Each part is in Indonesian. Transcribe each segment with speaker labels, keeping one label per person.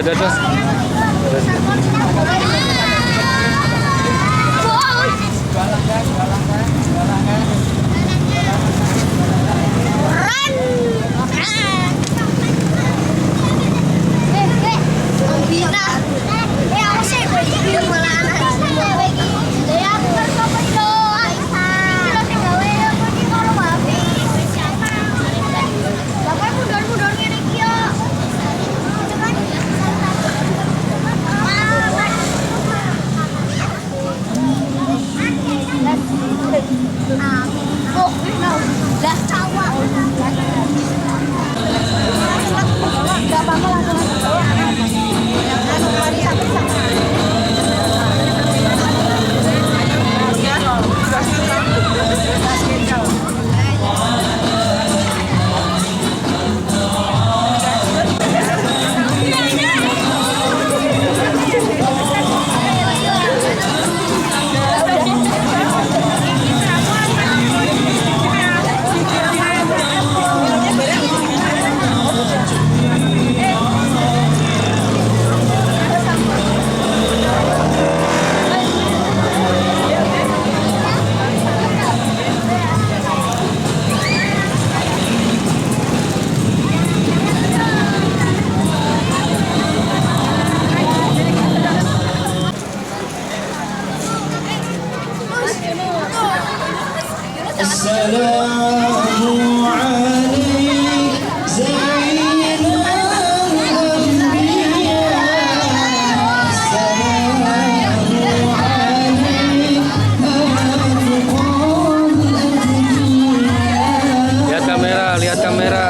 Speaker 1: Udah.
Speaker 2: السلام عليك زين الأنبياء السلام عليك
Speaker 1: Lihat kamera.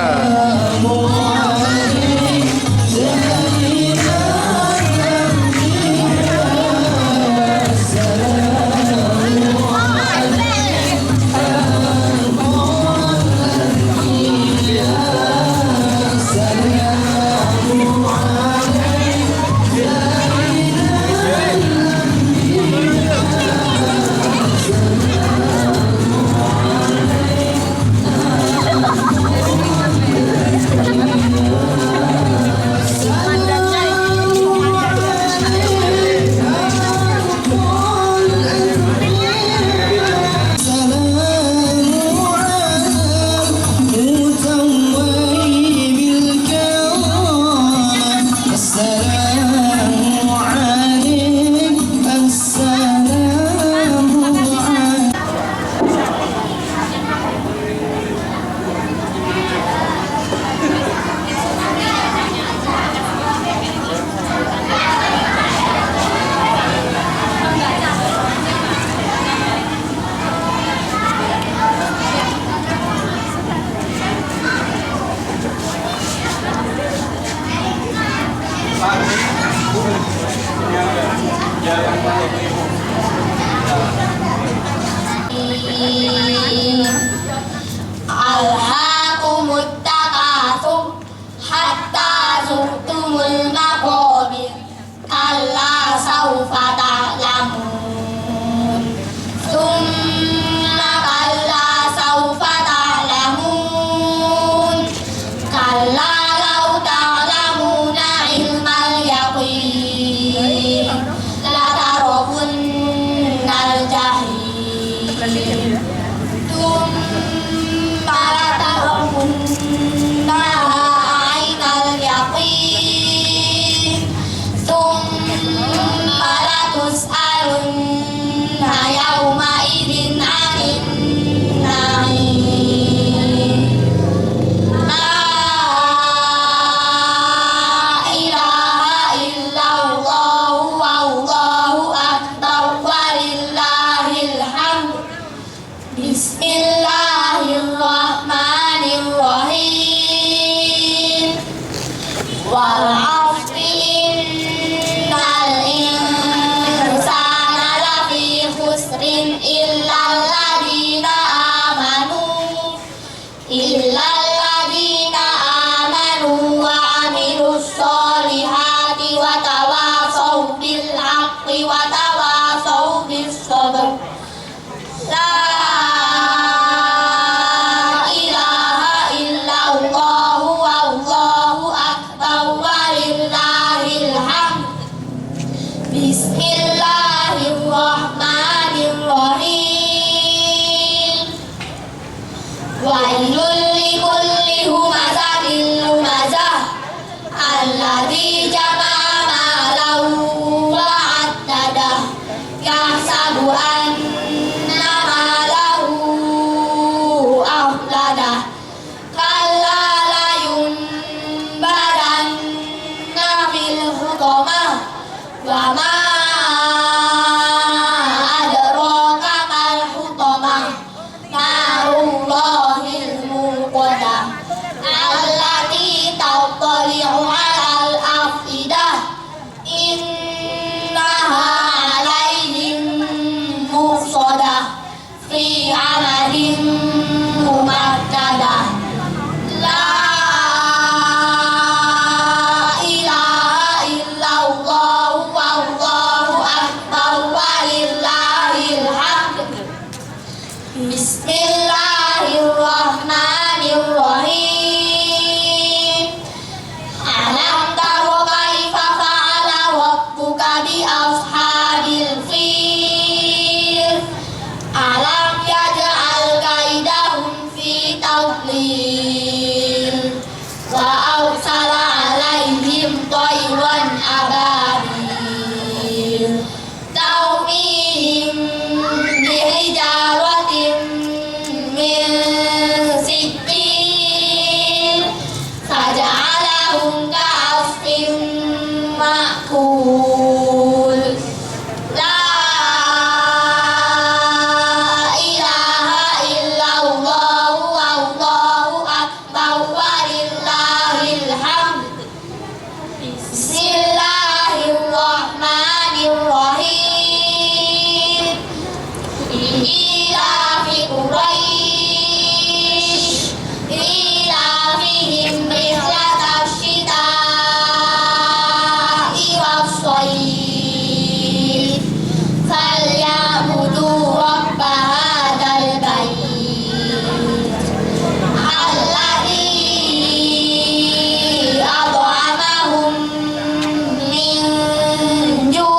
Speaker 3: Alhaakumut takatsur hatta zurtumul maqabir kalla sawfa ta'lamun thumma kalla sawfa ta'lamun kalla law ta'lamuna ilmal yaqin la tarawunnal jahim Bismillahirrahmanirrahim. Wal 'asri innal insana lafi khusrin illal ladzina amanu wa 'amilus solihati wa tawasaw bil haqqi wa tawasaw bis sabr. Walillahil anna malahu akhladah kalla layunbadanna fil hutamah wa ma adraka mal hutamah narullahil muqadah allati tattali'u 'alal afidah innaha 'alaihim muqsadah fi 'amalin mumakkadah la ilaha illallah wallahu akbar walillahil hamd. Bismillahirrahmanirrahim. Alam tara kaifa fa'ala rabbuka bi ashabil fil alam yaj'al kaidahum fi tadlil wa arsala 'alaihim tayran ababil tarmihim bihijaratin min sijil faja'alahum ka'asfin ma'kul. La ilaha illallah wallahu akbar walillahil hamd. Bismillahirrahmanirrahim. Ila fi Quraisy ilafihim rihlatash shita'i was-shayf falyabudu rabb hadzal bait alladzi at'amahum min ju'in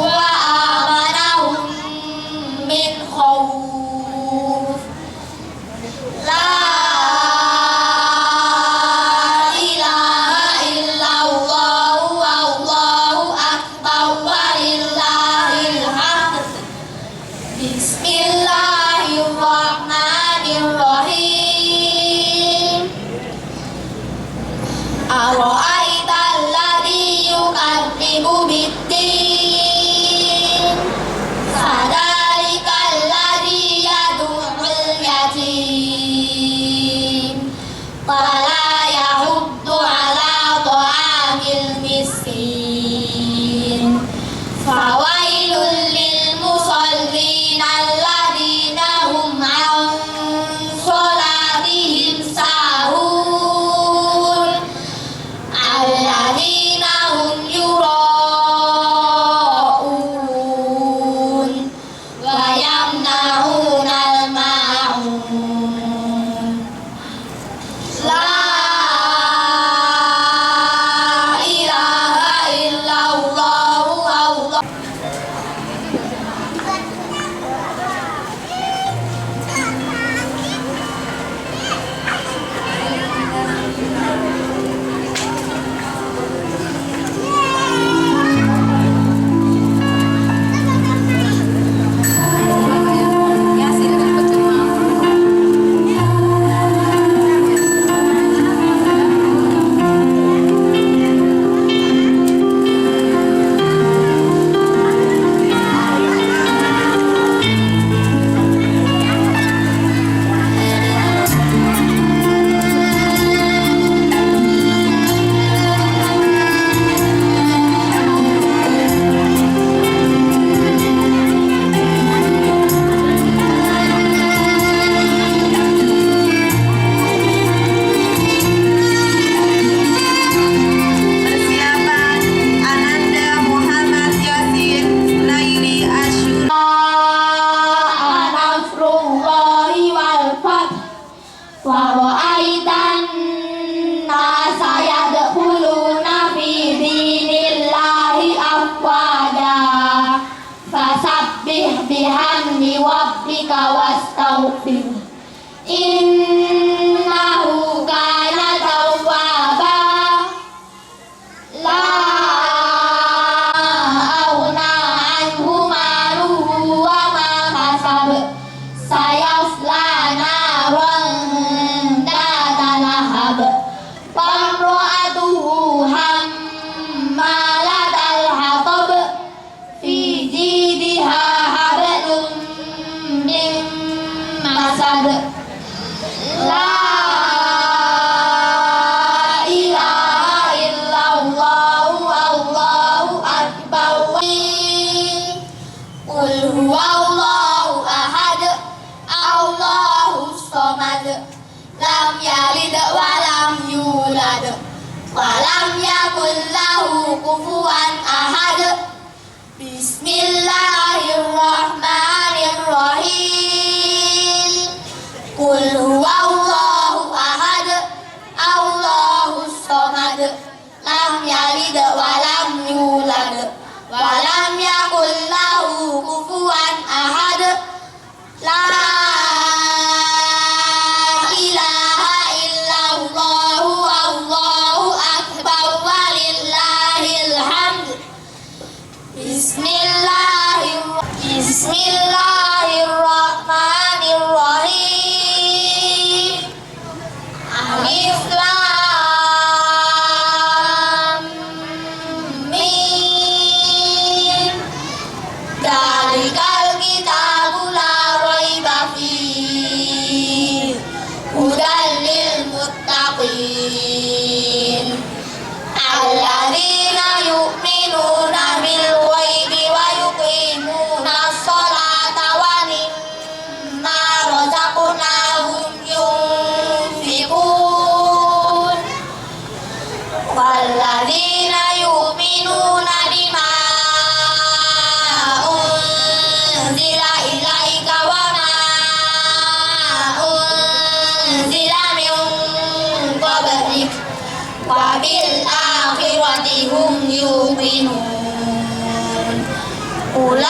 Speaker 3: wa amanahum min khawf. La ilaha illallah wallahu akbar walillahil hamd. Bismillahirrahmanirrahim. Ara'aita alladhi yukadzibu bid-din fadhalika alladhi yad'ul yatim wala yahuddu ala ta'amil miskin fawailul lil musallin alladhina hum 'an salatihim sahun alladhina hum yura'un wa yamna'unal ma'un. La ilaha illallah wallahu bihamdi rabbika wastaghfir innahu kana tawwaba kufuwan ahad. Bismillahirrahmanirrahim. Qul huwallahu ahad, Allahus samad, lam yalid wa lam yulad wa lam yakul lahu kufuwan ahad. La ilaha illallah, Allahu akbar, walillahil hamd. Bismillahirrahmanirrahim. Alif lam mim. Dzalikal kitabu la raiba fihi, hudan lil muttaqin. Alladzina yu'minuna bil ghaibi wa yuqimuna sholata wa mimma razaqnahum yunfiqun. Walladzina yu'minuna bima unzila ilaika wa ma unzila min qablik wa bil akhirati hum yuqinun. Ulaika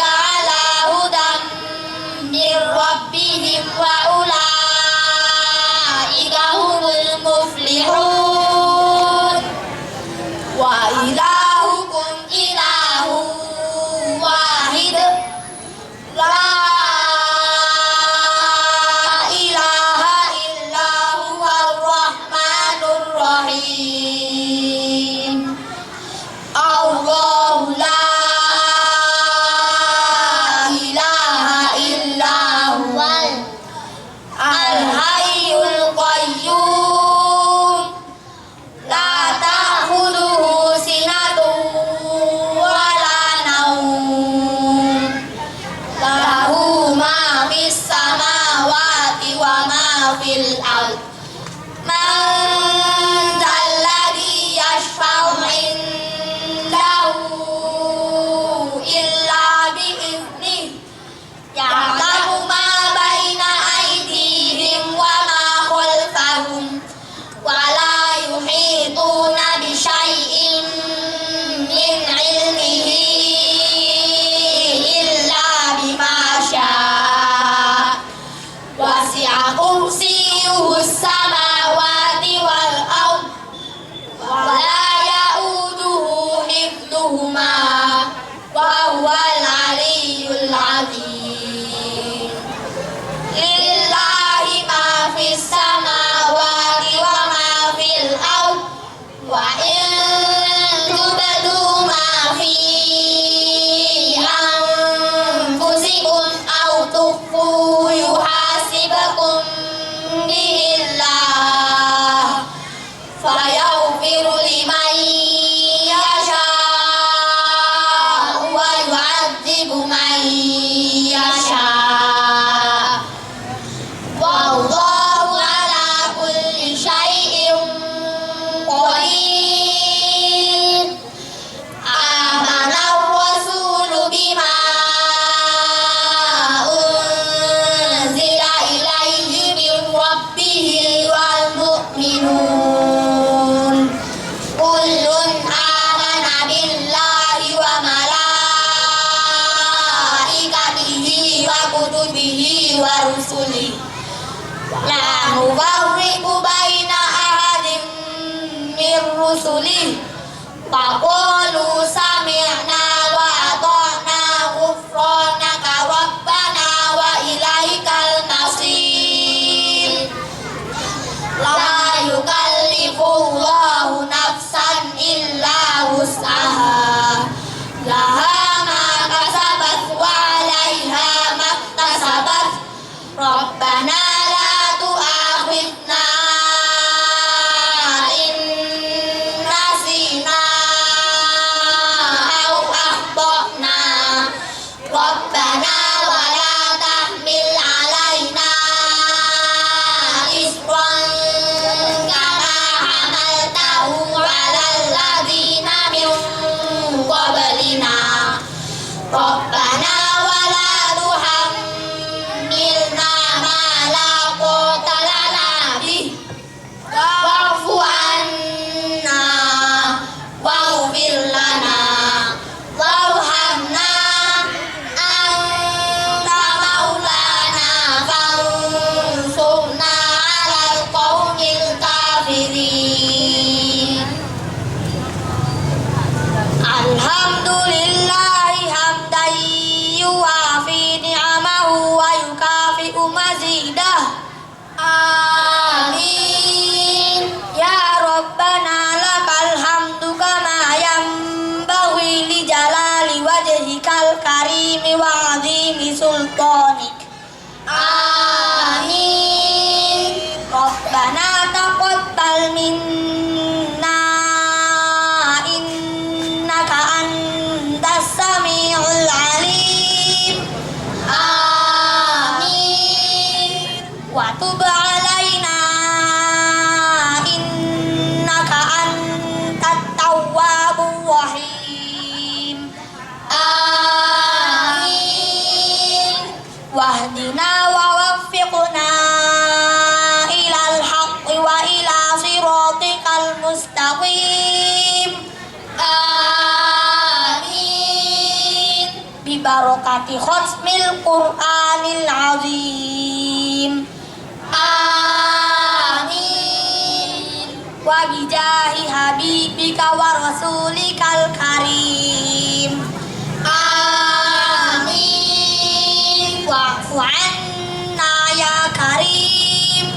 Speaker 3: ala hudan min rabbihim wa ulaika humul muflihun. Wa ilahukum ilahun wahid, la ilaha illa huwar rahmanur rahim. Allahu la ilaha illa huwal al-hayyul qayyum, la ta'khudhuhu sinatun wa la nawm, lahu ma fis samawati wa ma fil ard. Man dzalladzi yashfa'u indahu illa bi'idhnihi, ya'lamu ma baina aydihim wa ma khalfahum, wa la yuhituna bi syai'in min 'ilmihi illa bima syaa. Wasi'a kursiyyuhus samawati wal ard, wa la ya'uduhu hifdhuhuma, wa huwal 'aliyyul 'azim. Lillahi ma fis samawati wa ma fil ard, wa in tubdu ma fi anfusikum aw tukhfu yuhasibukum bihillah, fayaghfiru liman yasha'u wa yu'adzibu man yasha'. Wallahu ala kulli syai'in qadir. Amana ar-rasulu bima unzila ilaihi min rabbihi wal mu'minun. Kullun amana billahi wa malaikatihi wa kutubihi wa rusulihi, la nufarriqu baina ahadin min rusulihi, wa qalu sami'na wa ata'na ghufranaka rabbana wa ilaikal masir. La yukallifullahu nafsan illa wus'aha, laha ma kasabat wa 'alaiha maktasabat. Rabbana la tu'akhidna in nasina aw akhtana. Rabbana wa la tahmil 'alaina isran Rabbana wa la tuhammilna ma la quwwata lana bih wa'fu anna waghfir lana warhamna anta maulana fansurna 'alal qaumil kafirin. Alhamdulillahi hamdan yuwafi ni'amahu wa yukafi'u mazidah. Amin. Ya Rabbana lakal hamdu kama yanbaghi li jalali wajhikal karimi wa 'azimi sultanik. Amin. Rabbana taqabbal minna innaka antas samiul alim. Amin. Wa tub alaina innaka antat tawwabur rahim. Amin. Wahdina wa waffiqna ilal haqqi wa ila siratikal mustaqim. Amin. Bi barakati khatmil Qur'anil azim. Amin. Wa bijahi habibika wa rasulikal karim. Amin. Wa'fu anna ya karim.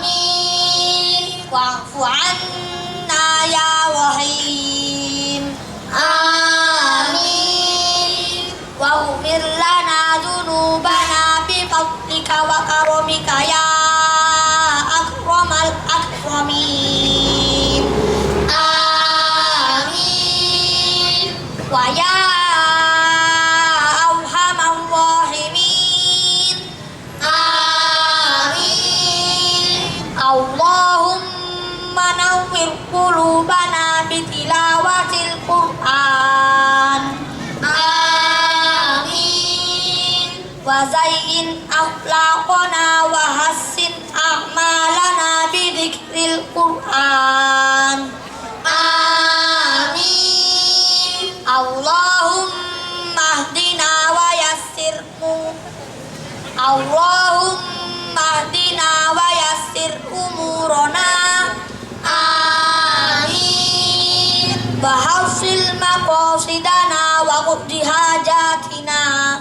Speaker 3: Amin. Wa'fu anna ya rahim. Amin. Waghfir lana dzunubana bi fadlika wa karamika ya akramal akramin. Amin. Wa ya arhamar rahimin. Amin. Allahumma nawwir qulubana bi tilawatil Qur'an. Amin. Wa zayyin akhlaqana wa hassin a'malana bi dzikril Qur'an. Amin. Allahumma hdina wa yassirhu. Allahumma hdina wa yassir umurana. Amin. Wa hafsil maqasidana wa quddi hajatina.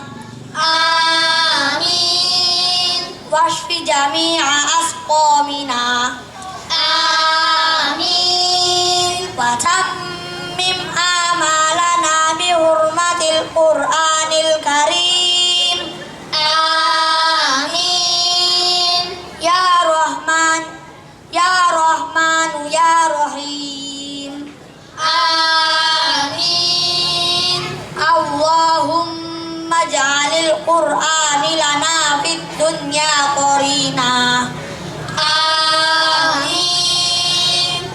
Speaker 3: Amin. Washfi jami'a asqamina. Amin. Wa tammim amalana bi hurmatil Qur'anil karim. Amin. Ya Rahman, Ya Rahmanu, Ya Rahim. Amin. Allahumma ja'alil Qur'ani lana fid dunya qarina. Amin.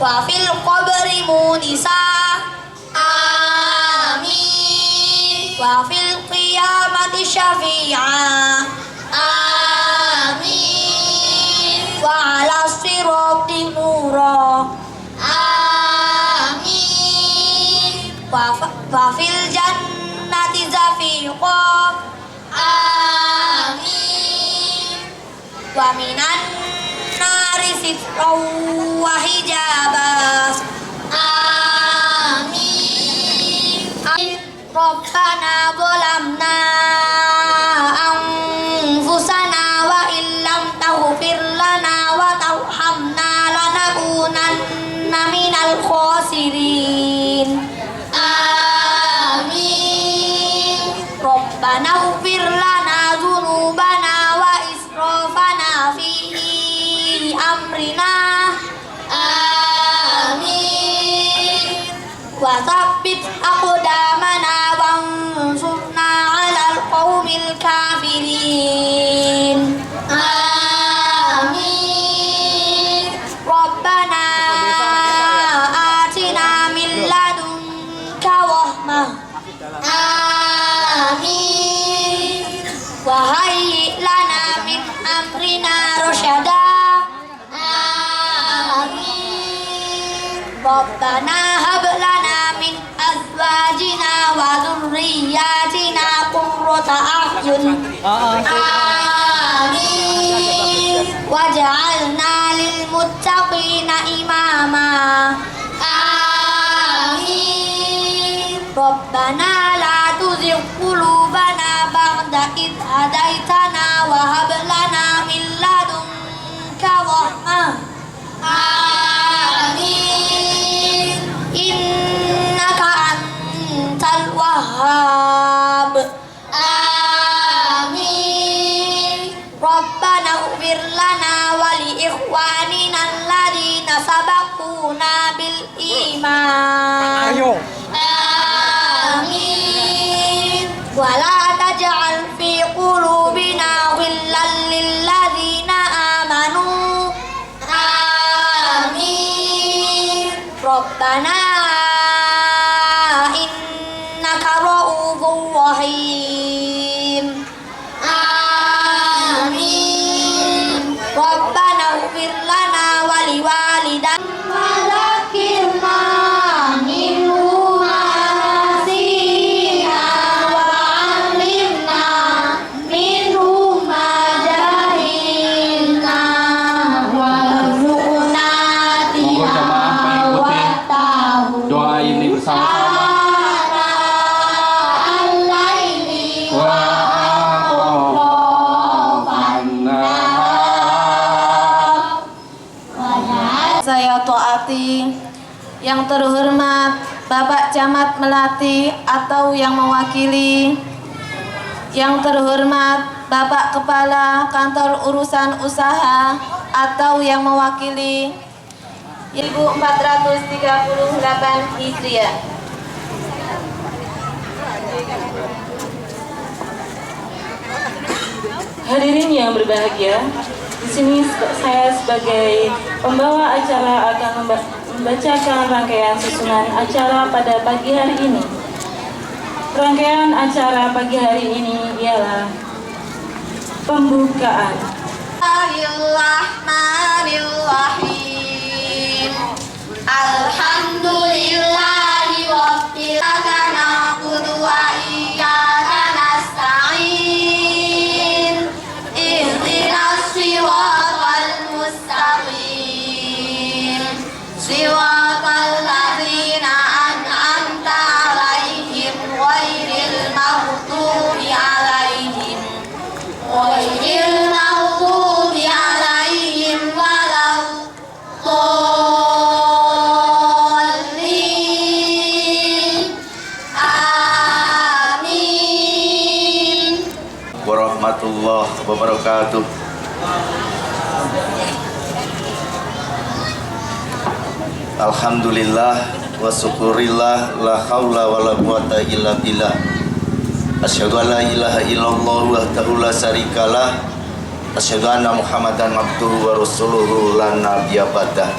Speaker 3: Wa fil qabri munisa. Amin. Wa fil qiyamati syafi'a. Amin. Wa ala sirati nura. Amin. Wa fil jannati zafiqa. Amin. Wa minan nari sitran wa hijabas. Amin. Rabbana zalamna anfusana wa illam taghfir lana wa tarhamna lanakunanna minal khasirin. Amin. Rabbana ighfir lana dzunubana wa israfana fi amrina. Amin. Wa tsabbit aqdamana wansurna 'alal qaumil kafirin. Amin. Rabbana atina min ladunka rahmah Rabbana hab lana min azwajina wa dzurriyyatina qurrata a'yun. Amin. Waj'alna lil muttaqina imama. Amin. Rabbana la tuzigh qulubana ba'da idh hadaitana wa hab lana min ladunka rahmah. Amin. Innaka antal wahhab. Amin. Rabbana ighfir lana wa li ikhwanina alladhina sabaquna bil iman. Amin. Wa la taj'al fi qulubina ghillan lil ladzina amanu. Amin. Rabbana innaka ra'ufur rahim. Amin. Rabbana ighfir lana wa liwalidayna wa dhakkirna minhu ma nasina wa 'allimna minhu ma jahilna warzuqna tilawatahu
Speaker 1: Doa ini bersama-sama.
Speaker 3: al-laili
Speaker 1: Wa
Speaker 4: Saya taati. Yang terhormat Bapak Camat Melati atau yang mewakili. Yang terhormat Bapak Kepala Kantor Urusan Usaha atau yang mewakili. 1438 Hijriah.
Speaker 5: Hadirin yang berbahagia, di sini saya sebagai pembawa acara akan membacakan rangkaian susunan acara pada pagi hari ini. Rangkaian acara pagi hari ini ialah pembukaan.
Speaker 3: Bismillahirrahmanirrahim. Alhamdulillahi rabbil alamin wa iyyaka nasta'in. Ihdinas siratal mustaqim. Siratal ladzina an'amta 'alaihim ghairil maghdubi 'alaihim waladdallin. Amin.
Speaker 6: Warahmatullahi wabarakatuh. Alhamdulillah wa syukurillah, la haula wa la quwata illa billah. Asyhadu an la ilaha illallah wahdahu la syarikalah. Asyhadu anna Muhammadan abduhu wa rasuluhu la nabiyya ba'dah.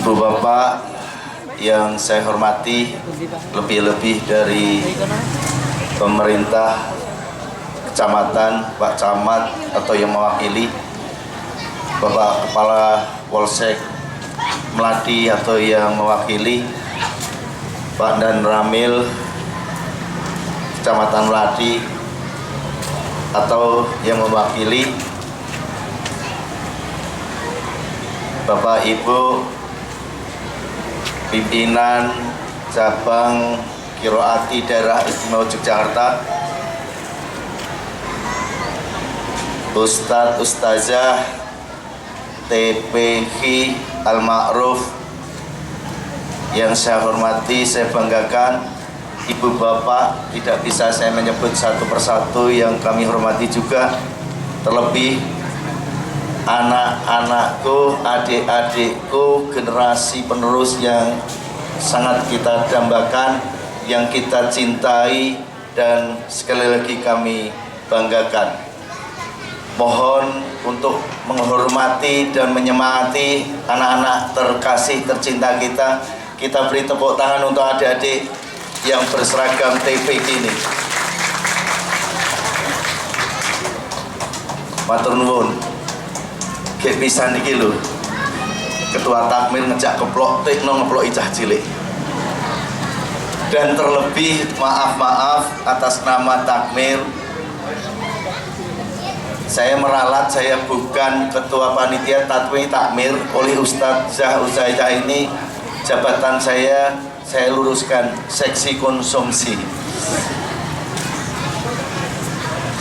Speaker 6: Ibu bapak yang saya hormati, lebih-lebih dari pemerintah kecamatan, Pak Camat atau yang mewakili, Bapak Kepala Polsek Melati atau yang mewakili, Pak Dan Ramil Kecamatan Melati atau yang mewakili, Bapak Ibu pimpinan cabang Kiroati Daerah Istimewa Yogyakarta, Ustadz Ustazah TPQ Al-Ma'ruf yang saya hormati, saya banggakan, ibu bapak tidak bisa saya menyebut satu persatu yang kami hormati juga, terlebih anak-anakku, adik-adikku, generasi penerus yang sangat kita dambakan, yang kita cintai dan sekali lagi kami banggakan. Mohon untuk menghormati dan menyemangati anak-anak terkasih tercinta kita. Kita beri tepuk tangan untuk adik-adik yang berseragam TPQ ini. Matur nuwun. Gek pisan iki lho. ketua takmir ngejak keplok tekno ngeplok icah cilik. Dan terlebih maaf atas nama takmir, saya meralat, saya bukan ketua panitia tatwi takmir. Oleh Ustadzah Uzaidah ini jabatan saya luruskan seksi konsumsi,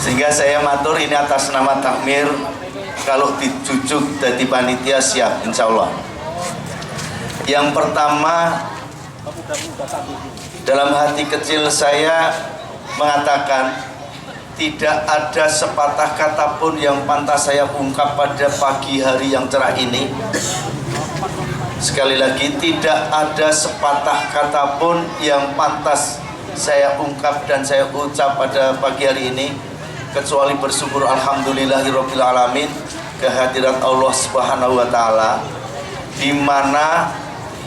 Speaker 6: sehingga saya matur ini atas nama takmir. Kalau dijujuk dari panitia siap insya Allah. Yang pertama, dalam hati kecil saya mengatakan tidak ada sepatah kata pun yang pantas saya ungkap pada pagi hari yang cerah ini. Sekali lagi, tidak ada sepatah kata pun yang pantas saya ungkap dan saya ucap pada pagi hari ini kecuali bersyukur alhamdulillahirabbil alamin kehadirat Allah Subhanahu wa taala, di mana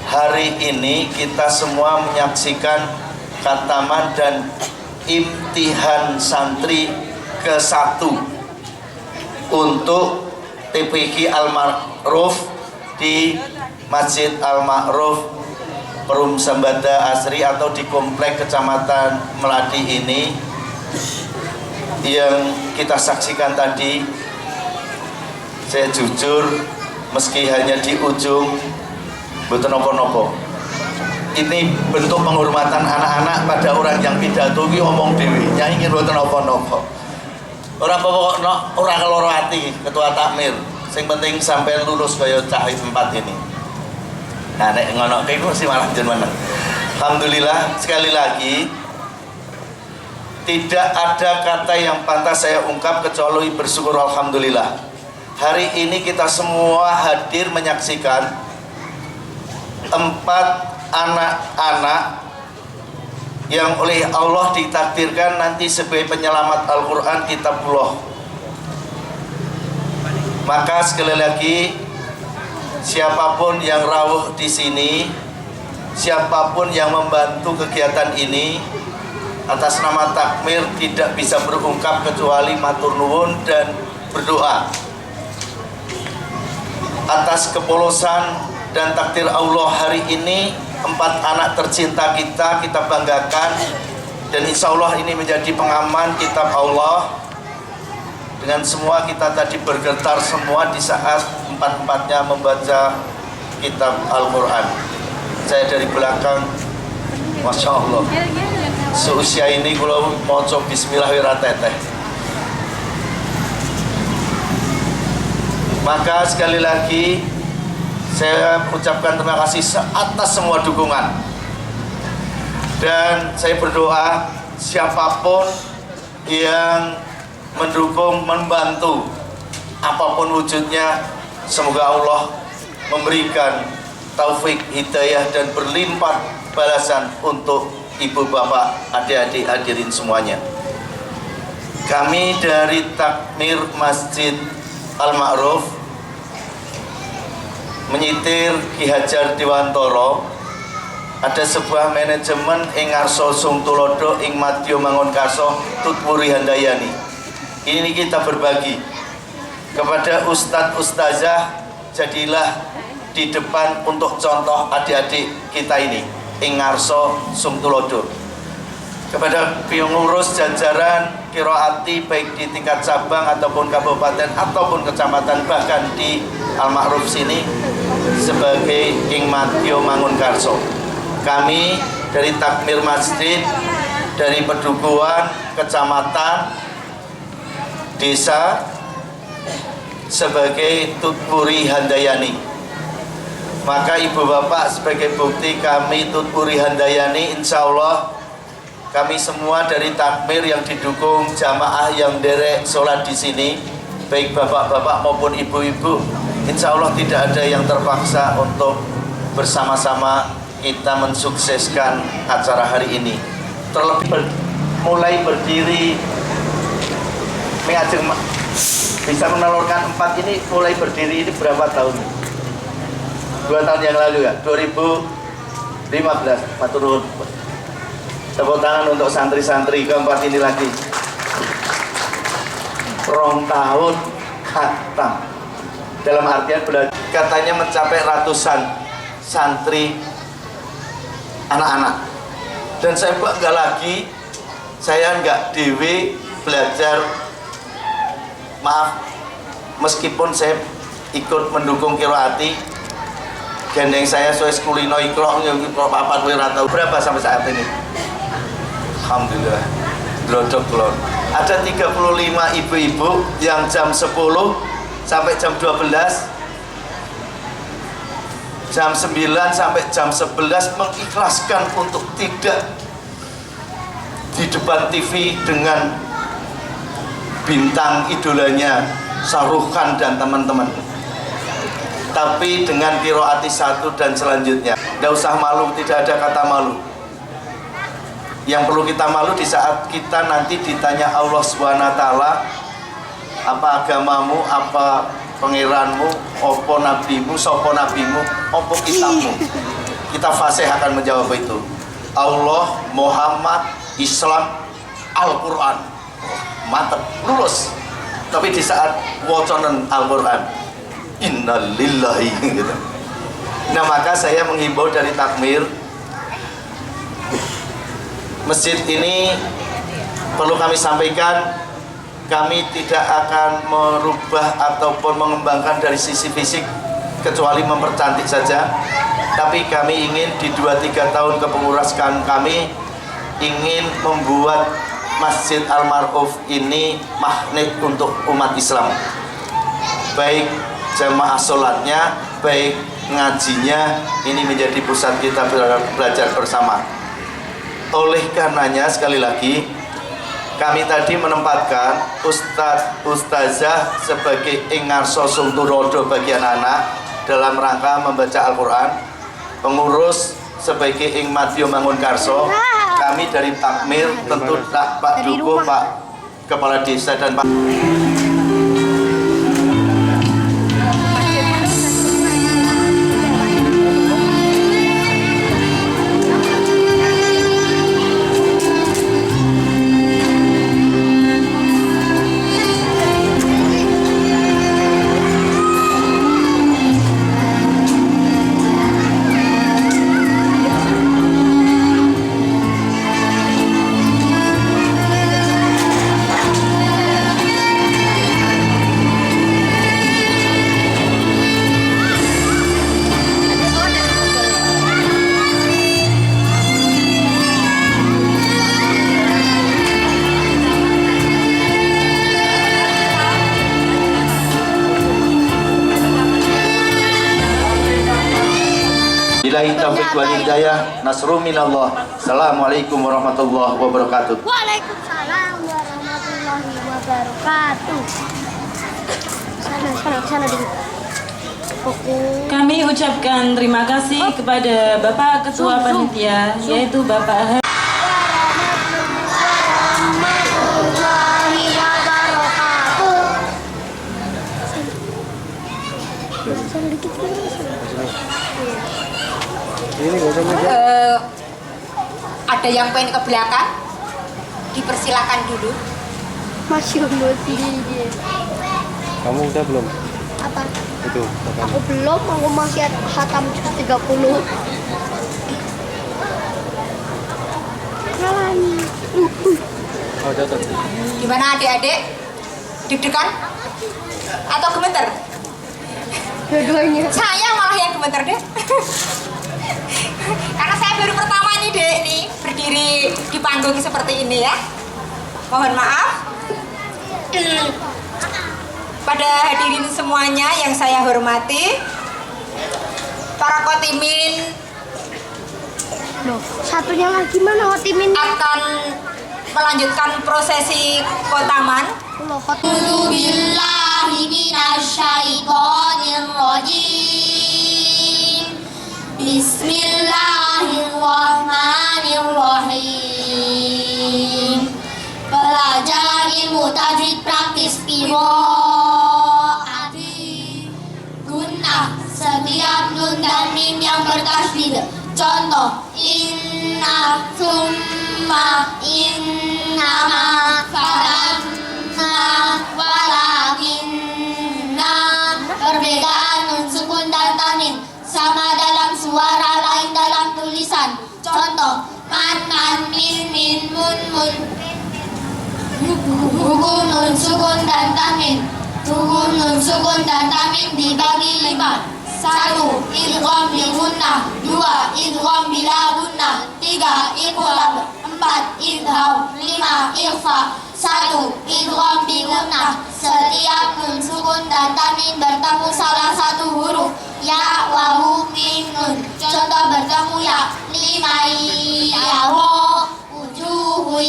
Speaker 6: hari ini kita semua menyaksikan khataman dan imtihan santri ke-1 untuk TPQ Al-Ma'ruf di Masjid Al-Ma'ruf Perum Sambada Asri atau di Komplek Kecamatan Melati ini. Yang kita saksikan tadi, saya jujur meski hanya di ujung mboten napa-napa. Ini bentuk penghormatan anak-anak pada orang yang pidato ki omong dhewe. Nyanyi mboten napa-napa. Ora pokokno, ora keloro ati ketua takmir. Sing penting sampai lulus kaya cah 4 ini. Nah nek ngono ki mesti malah jenengan. Alhamdulillah, sekali lagi tidak ada kata yang pantas saya ungkap kecuali bersyukur alhamdulillah. Hari ini kita semua hadir menyaksikan 4 anak-anak yang oleh Allah ditakdirkan nanti sebagai penyelamat Al-Quran Kitabullah. Maka sekali lagi, siapapun yang rawuh di sini, siapapun yang membantu kegiatan ini, atas nama takmir tidak bisa berungkap kecuali matur nuwun dan berdoa atas kepolosan dan takdir Allah hari ini. 4 anak tercinta kita banggakan, dan insya Allah ini menjadi pengaman kitab Allah. Dengan semua kita tadi bergetar semua di saat 4-4-nya membaca kitab Al-Quran. Saya dari belakang, Masya Allah, seusia ini kalau mau coba bismillahirrahmanirrahim. Maka sekali lagi saya ucapkan terima kasih atas semua dukungan, dan saya berdoa siapapun yang mendukung, membantu apapun wujudnya, semoga Allah memberikan taufik, hidayah dan berlimpah balasan untuk ibu bapak, adik-adik hadirin semuanya. Kami dari takmir Masjid Al-Ma'ruf menyitir Ki Hajar Dewantara, ada sebuah manajemen ing ngarsa Sung Tulodo ing Madya Mangunkarsa Tutpuri Handayani. Ini kita berbagi kepada ustadz ustazah, jadilah di depan untuk contoh adik-adik kita ini ing ngarsa Sung Tulodo. Kepada pengurus jajaran qiraati baik di tingkat cabang ataupun kabupaten ataupun kecamatan, bahkan di Al-Ma'ruf sini sebagai ing Madya Mangunkarsa. Kami dari takmir masjid, dari pedukuhan, kecamatan, desa sebagai Tutpuri Handayani. Maka ibu bapak sebagai bukti kami Tutpuri Handayani, insya Allah kami semua dari takmir yang didukung jamaah yang derek sholat di sini, baik bapak-bapak maupun ibu-ibu, insya Allah tidak ada yang terpaksa untuk bersama-sama kita mensukseskan acara hari ini. Terlebih mulai berdiri mengajeng bisa menelurkan 4 ini, mulai berdiri ini berapa tahun? 2 tahun yang lalu ya, 2015. Matur nuwun. Tepuk tangan untuk santri-santri keempat ini lagi. 2 tahun khatam. dalam artian belajar. Katanya mencapai ratusan santri anak-anak. Dan saya bangga lagi, saya nggak dewe belajar, maaf, meskipun saya ikut mendukung kiroati, gandeng saya soes kulino ikro papat wiratau berapa sampai saat ini. Alhamdulillah, drodok kulon. Ada 35 ibu-ibu yang jam 10 sampai jam 12, jam 9 sampai jam 11 mengikhlaskan untuk tidak di depan TV dengan bintang idolanya Shahrukh Khan dan teman-teman, tapi dengan kiroati 1 dan selanjutnya. Tidak usah malu, tidak ada kata malu. Yang perlu kita malu di saat kita nanti ditanya Allah SWT, apa agamamu, apa pangeranmu, opo nabimu, sopo nabimu, opo kitabmu. Kita fasih akan menjawab itu. Allah, Muhammad, Islam, Al-Quran. Mantap, lulus. Tapi di saat waconan Al-Quran, innalillahi gitu. Nah, maka saya menghimbau dari takmir, masjid ini perlu kami sampaikan, kami tidak akan merubah ataupun mengembangkan dari sisi fisik kecuali mempercantik saja. Tapi kami ingin di 2-3 tahun kepengurusan kami ingin membuat Masjid Al-Mar'uf ini magnet untuk umat Islam, baik jamaah sholatnya, baik ngajinya, ini menjadi pusat kita belajar bersama. Oleh karenanya sekali lagi kami tadi menempatkan ustazah sebagai ingarso sungturodo bagi anak-anak dalam rangka membaca Al-Quran, pengurus sebagai ing madyo mangun karso. Kami dari takmir tentu Pak Duko, Pak Kepala Desa dan Pak Billahi taufiq wal hidayah, nasrun minallah. Assalamualaikum warahmatullahi wabarakatuh.
Speaker 7: Waalaikumsalam warahmatullahi wabarakatuh. Sana dulu.
Speaker 5: Kami ucapkan terima kasih kepada Bapak Ketua Panitia, yaitu Bapak
Speaker 7: Warahmatullahi wabarakatuh. Sana dikit.
Speaker 3: Ada yang pengen ke belakang? Dipersilakan dulu.
Speaker 7: Masih umur tinggi dia.
Speaker 1: Kamu udah belum?
Speaker 7: Apa?
Speaker 1: Itu.
Speaker 7: Aku belum, aku masih hatam 30.
Speaker 1: Oh, jatuh.
Speaker 3: Gimana adik-adik? Deg-degan? Atau gemeter?
Speaker 7: Dua-duanya.
Speaker 3: Saya malah yang gemeter deh. Karena saya baru pertama nih dek nih berdiri di panggung seperti ini ya. Mohon maaf. Pada hadirin semuanya yang saya hormati, para kotimin
Speaker 7: Loh, satunya lagi mana Hotimin?
Speaker 3: akan melanjutkan prosesi kotaman.
Speaker 7: Loh, Hotimin.
Speaker 3: A'udzubillahi minasyaitonirrajim. Bismillahirrahmanirrahim. Pelajaran ilmu tajwid praktis qiraati. Gunnah setiap nun dan mim yang bertasydid. Contoh inna, summa, innama, falamma, walakinna. Berbeda an min mun hukum nun sukun dan tanwin. Hukum nun sukun dan tanwin dibagi 5. 1. Idgham bi gunnah. 2. Idgham bila gunnah. 3. iqlab. 4. idgham. 5. ikhfa. 1. Idgham bi gunnah. Setiap nun sukun dan tanwin bertemu salah satu huruf ya, wawu, mim, nun. Contoh bertemu ya. 5 yaro wujuhu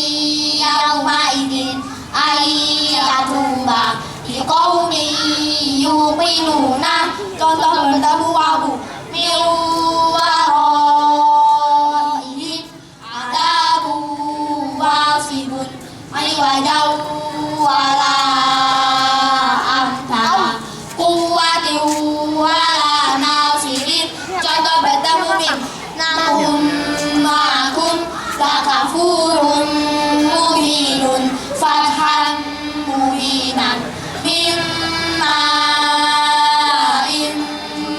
Speaker 3: yauma idin ayyatuba liqaumi yuqinuna. Contoh bertemu wawu min waraihim adabu wasibun aywajaw wala amta quwwati wala nasirin. Contoh bertemu min nahum ma'akum lakafurun muhinun fatham muhinan mimma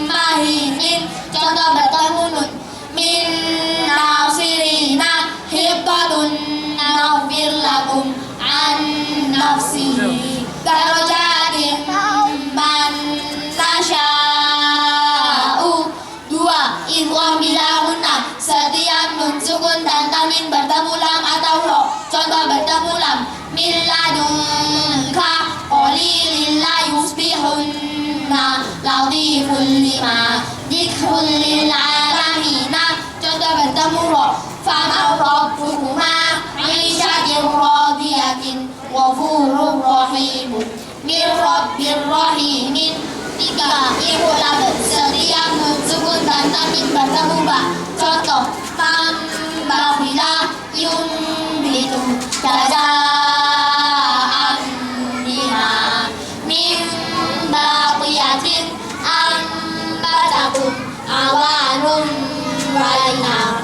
Speaker 3: mahinin. Contoh bertemu nun min nasirina hibbatun naghfir lakum an nafsihi darajatin man nasya'u. 2. Idgham bila gunnah. Setiap nun sukun dan tanwin bertemu lam atau ro. Contoh bertemu lam min ladunka qalilin la yusbihunna latiful lima dzikrul lil alamina. Contoh bertemu ro fama rabbukuma isyatir radiyatin ghafurur rahimun min rabbir rahimin. 3. Iqlab. Setiap nun sukun dan tanwin bertemu ba. Contoh man bakhila yumbitu jazaan bima min baqiyatin ambatakum awanun baina.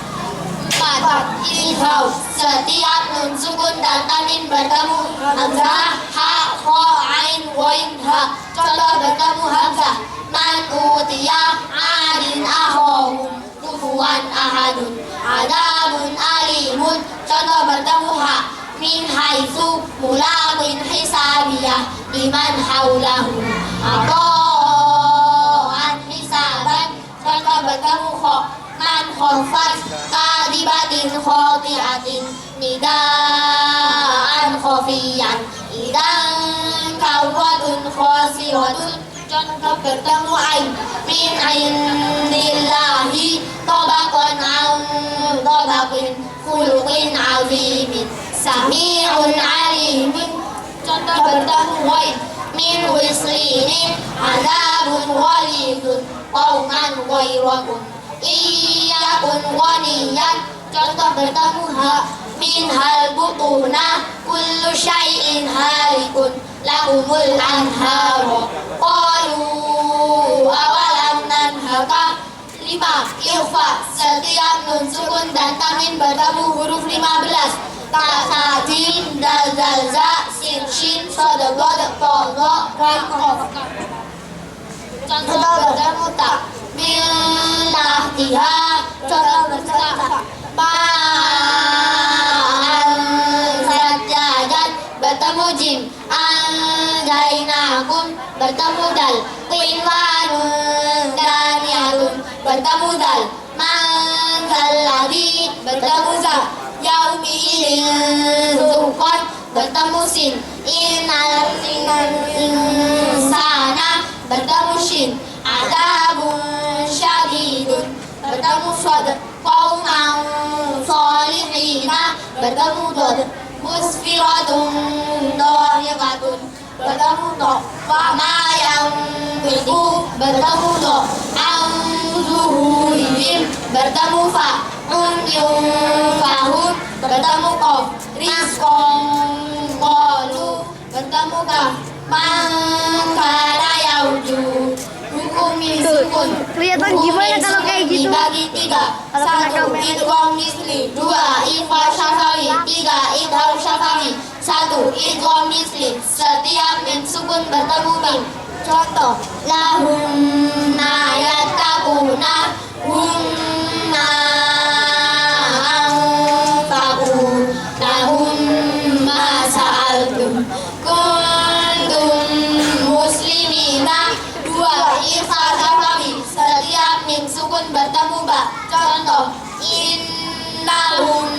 Speaker 3: 4. Idgham. Setiap nun sukun dan tanwin bertemu hamzah ha kha ain ghain ha. Contoh bertemu hamzah man utiya adin ahahum kufuwan ahadun adabun alimun. Contoh bertemu ha min haitsu mulaqin hisabiyah liman haulahu aqaan hisaban. Contoh bertemu kha man khafat kadibatin khati'atin nidaan khafiyan idan kawatun khasiratun. Contoh bertemu ain min indillahi tabaqan an tabaqin khuluqin azimin sami'un alimin. Contoh bertemu wain min wislinin adabun walidun qauman ghairakum iyakun waniyan. Contoh bertemu ha min hal butuna kullu syai'in halikun lahumul anharu qalu awalam nanhaka. 5. Ikhfa. Setiap nun sukun dan tanwin bertemu huruf 15. Takadil dal zal za sin shin sad dad ta ra ran qaf. Contoh bertemu ta min lahtiha. Contoh bertemu sajjajan bertemu jim anjainakum bertemu dal qinwanun daniyatun bertemu dal manzalladhi bertemu za yaumi idin zuqan bertemu sin innal insana bertemu shin adabun syadidun bertemu sad qauman salihina bertemu dod musfiratun dariqatun bertemu do fama yang biku bertemu do anzuhurihim bertemu fa unyum fahum bertemu qaf rizqan qalu bertemu kaf man kana yauju. Hukum sukun.
Speaker 7: Kelihatan gimana kalau kayak gitu?
Speaker 3: Dibagi 3. 1. Idgham misli. 2. Ikhfa syafawi. 3. idgham syafawi. 1. Idgham misli. Setiap min sukun bertemu mim. Contoh lahum yattaquna hum ma Dua, ikhfa syafawi. Setiap mim sukun bertemu ba. Contoh, innahum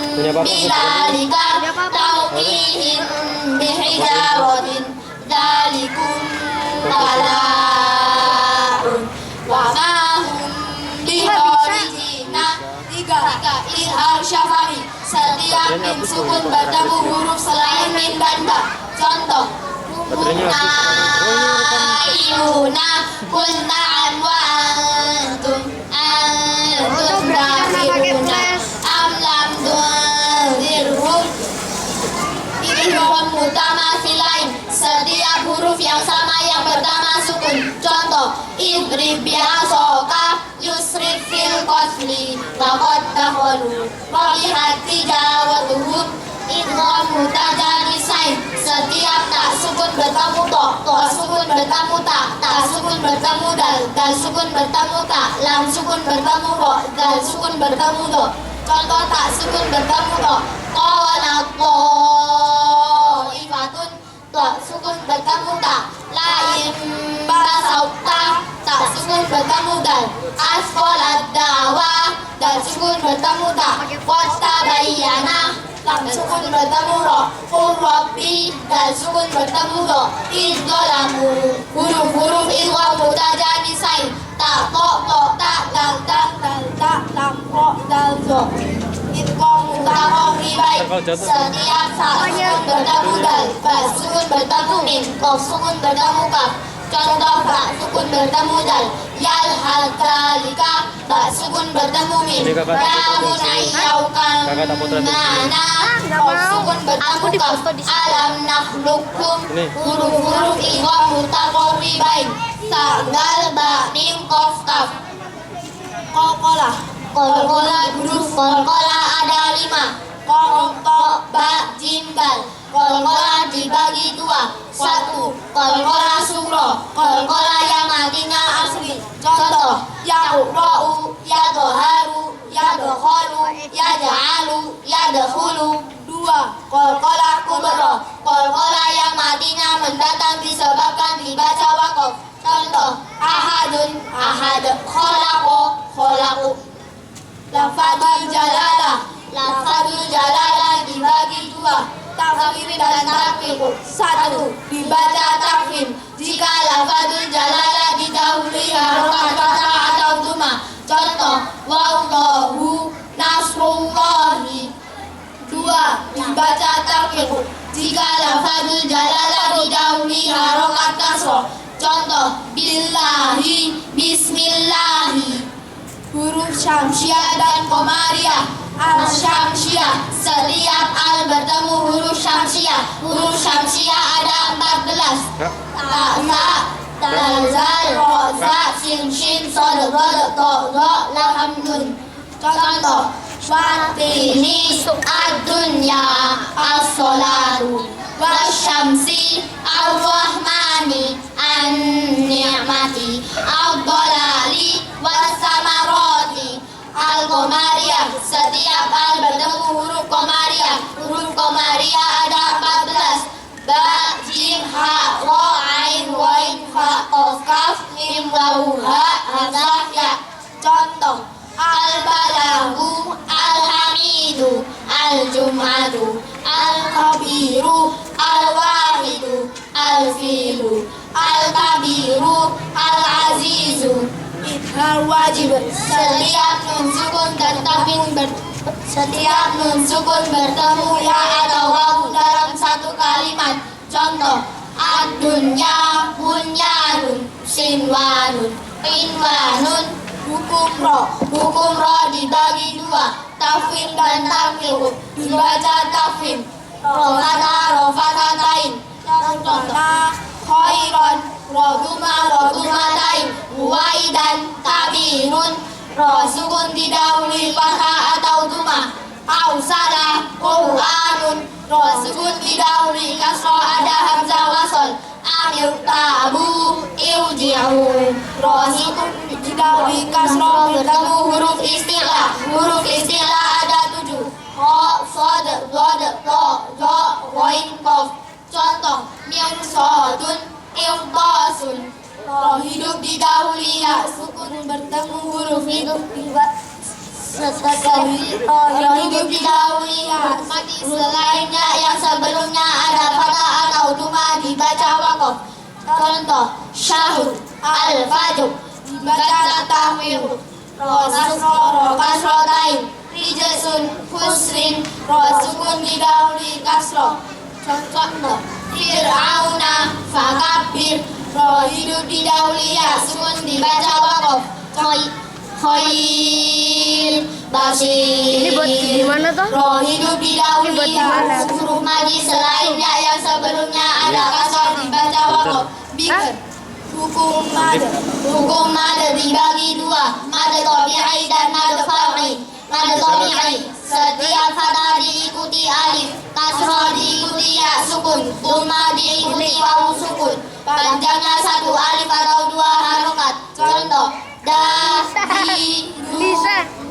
Speaker 3: bilalika tauqihin bihijaratin dalikum bala'un wa mahum bihorijina. Tiga, ilham syafawi. Setiap mim sukun bertemu huruf selain mim dan ba. Contoh, Ayyuna kul na'am wa antum dafiruna am lam tunzirhum. Idgham mutamatsilain. Setiap huruf yang sama yang pertama sukun. Contoh, idrib bi'asaka yusrif fil qatli laqad dakhalu rabihat tijawatuhum. Idgham mutajanisain. Setiap tak sukun bertemu to sukun bertemu tak sukun bertemu dal sukun bertemu tak, lam sukun bertemu ro, dal sukun bertemu do. Contoh tak sukun bertemu to, qalat ifatun, to sukun bertemu tak, lain basauta, tak sukun bertemu dal, asqalat dawa, dal sukun bertemu tak, wasta bayana, lam sukun bertemu ro, Rabbi, dal sukun bertemu do, idghalamu. Huruf-huruf idgham mutajanisain. Ta to ta dal dal lam ro dal do. Idgham mutaqarribain. Setiap saat sukun bertemu dal, ba sukun bertemu mim, qaf sukun bertemu kaf. Contoh, ba sukun bertemu dal, yal hal kalika, ba sukun bertemu mim, namun ayyaukan mana, qaf sukun bertemu kaf, alam nakhluqkum. Huruf-huruf idgham mutaqarribain. Tanggal ba mim qaf kaf. Qalqalah. Huruf qalqalah ada 5. Qaf, ta, ba, jim, dal. Qalqalah dibagi 2. 1. Qalqalah sughra, qalqalah yang matinya asli. Contoh, yaqra'u, yadharu, yadkhalu, yaj'alu, yadkhulu. 2. Qalqalah kubra, qalqalah yang matinya mendatang disebabkan dibaca waqaf. Contoh, ahadun, ahad, khalaqu. Lafadzul jalalah dibagi 2. Tafkhim dan takfim. 1. Dibaca takfim jika lafadzul jalalah didahului harokat fathah atau dhamma. Contoh, wallahu nasrullahi. 2. Dibaca takfim jika lafadzul jalalah didahului harokat kasrah. Contoh, billahi, bismillahi. Huruf syamsiah dan qamariyah. Al-syamsiah. Setiap al bertemu huruf syamsiah. Huruf syamsiah ada 14. Zal, ro, za, sin, shin, sod, dod, to, do, lam, ham, nun. Contoh, Fatihni ad-dunya as-salatu wasyamsi ar-rahmani an-ni'mati ad-dalali was-samarati. Al-qamariyah. Setiap al bertemu huruf qamariyah. Huruf qamariyah ada 14. Ba, jim, ha, ro, ain, wain, fa, qaf, kaf, mim, waw, ha, hamzah, ya. Contoh, al-balahu, al-hamidu, al-jum'atu, al-kabiru, al-wahidu, al-filu, al-kabiru, al-azizu. Idgham wajib. Setiap nun sukun bertemu ya atau waw dalam satu kalimat. Contoh, ad-dunya, bunyanun, sinwanun, qinwanun. Hukum ro dibagi 2. Tafkhim dan takfim. Dibaca tafkhim. Rofatatain. Contohnya, khairon, rodumatain, waidan, kabirun. Ro sukun didahului fathah atau dhamma. Ausala, Qur'anun. Ro sukun didahului kasrah ada hamzah wasl. Amir tabu, irji'u. Ro sukun didahului kasrah bertemu huruf istilah. Huruf istilah ada 7. Ho, sod, dod, to, zo, ghain, qaf. Contoh, mirsodun, irtasun, Roh hidup didahului ya, sukun bertemu huruf hidup roh hidup didahului ya, mati selainnya yang sebelumnya ada fathah atau duma dibaca wakof. Contoh, syahud, al-fajr dibaca tahwil. Roh nasro, roh kasrotain, rijasun, husrin, roh sukun didahului kasroh. Contoh, fir'auna, fakabir, roh hidup didahului ya, sukun dibaca wakof. Khair, basir.
Speaker 7: Ini buat di mana tuh?
Speaker 3: Roh hidup didahului
Speaker 7: Ini buat di
Speaker 3: ya,
Speaker 7: mana?
Speaker 3: huruf madi selainnya yang sebelumnya ada kasar dibaca wakof. Bikr, hukum mada dibagi dua, mada tabi'i dan mada far'i. Mada tabi'i, setiap fathah diikuti alif, kasroh diikuti ya sukun, dhamma diikuti wawu sukun, panjangnya satu alif atau dua harokat. Contoh, dahi,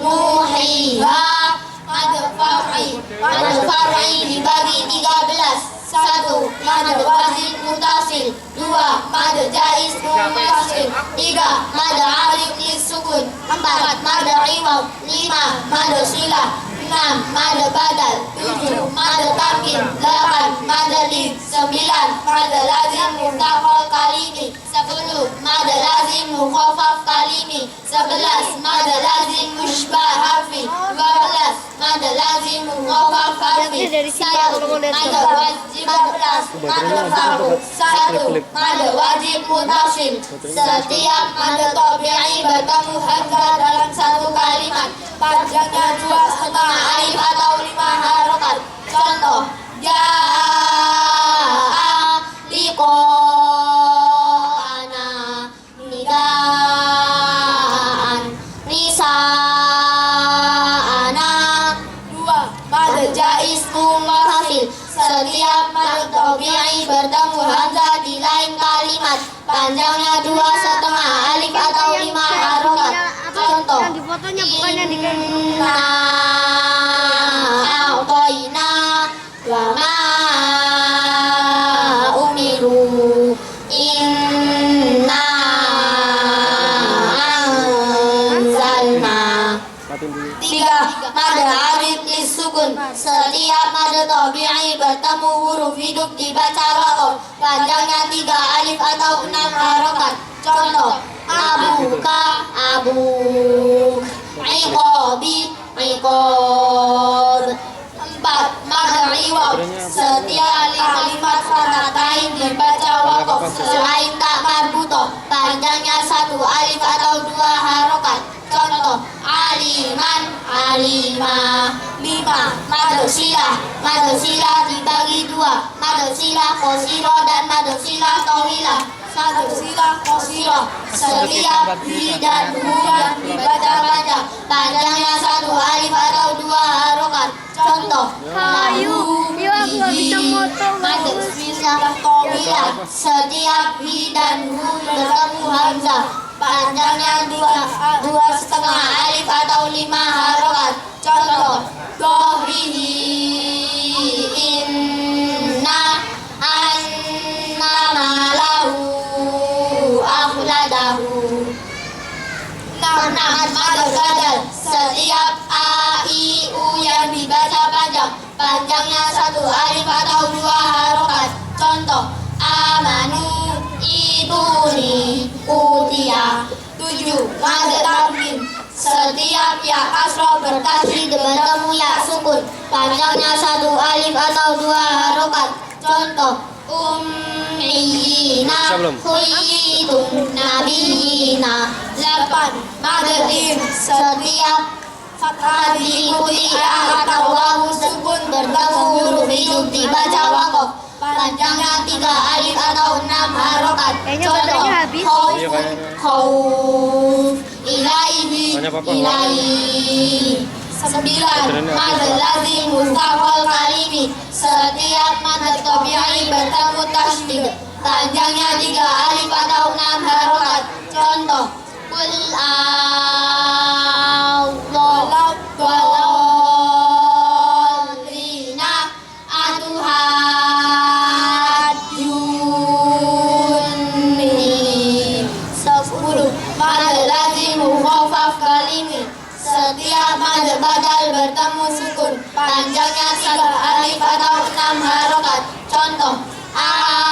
Speaker 3: nuhiha, mada far'i dibagi 13. 1. Mad wajib mutasil. 2. Mad jaiz mutasil. 3. Mad alif lisukun. 4. Mad iwad. 5. Mad silah. 6. Mad badal. 7. Mad tamkin. 8. Mad lid. 9. Mad lazim muntaqal kalimi. 10. Mad lazim mukhaffaf kalimi. 11. Mad lazim mushbah harfi. 12. Mad lazim mukhaffaf harfi. 1. Mad wajib satu, mad wajib mutasil. Setiap mad tabi'i bertemu hamzah dalam satu kalimat, panjangnya 2,5 alif atau 5 harokat. Contoh, jaa liqa'ana, nidaan, risa'ana. 2. Mad jaiz mutasil. Setiap mad tabi'i bertemu hamzah di lain kalimat, panjangnya 2,5 alif atau 5 harokat. Contoh,
Speaker 7: Yang di fotonya bukan yang di
Speaker 3: inna a'toina wa ma umiru inna anzalna. 3. Mad alif lisukun. Setiap mad tabi'i bertemu huruf hidup dibaca wakof, panjangnya 3 alif atau 6 harokat. Contoh, abuka, abuk, iqabi, iqab. 4. Mad iwad. Setiap kalimat fathatain dibaca wakof selain tak marbutoh, panjangnya 1 alif atau 2 harokat. Contoh, aliman, alimah. 5. Mad silah. Mad silah dibagi 2, mad silah qasirah dan mad silah tawilah. Mad silah qasirah, setiap hi dan hu yang dibaca panjang, panjangnya 1 alif atau 2 harokat. Contoh,
Speaker 7: Hayu, iya aku gak bisa moto.
Speaker 3: mad silah tawilah, setiap hi dan hu bertemu hamzah, panjangnya 2,5 alif atau 5 harokat. Contoh, dohrihi, inna malahu akhladahu. 6. Mad badal. Setiap a, i, u yang dibaca panjang, panjangnya 1 alif atau 2 harokat. Contoh, amanu, ituni, utia. 7. Mad tamkin. Setiap ya kasroh bertasydid bertemu ya sukun, panjangnya 1 alif atau 2 harokat. Contoh, ummiyina, khuyyidun nabiyina. 8. Mad lim. Setiap fathah diikuti ya atau wawu sukun bertemu huruf hidup dibaca wakof, panjangnya 3 alif atau 6 harokat.
Speaker 7: Kayaknya
Speaker 3: Contoh,
Speaker 7: baterainya habis.
Speaker 1: Iya, kayaknya.
Speaker 3: khauf, ilaihi,
Speaker 1: Banyak apa?
Speaker 3: ilaihi. 9. Mad lazim mustaqal kalimi. Setiap mad tabi'i bertemu tasydid, panjangnya 3 alif atau 6 harokat. Contoh, qul a'udzubillahi atuhajjuni Mad lazim mukhafaf kalimi. Setiap mad badal bertemu sukun. Panjangnya 3 alif atau 6 harokat. Contoh: al-ana.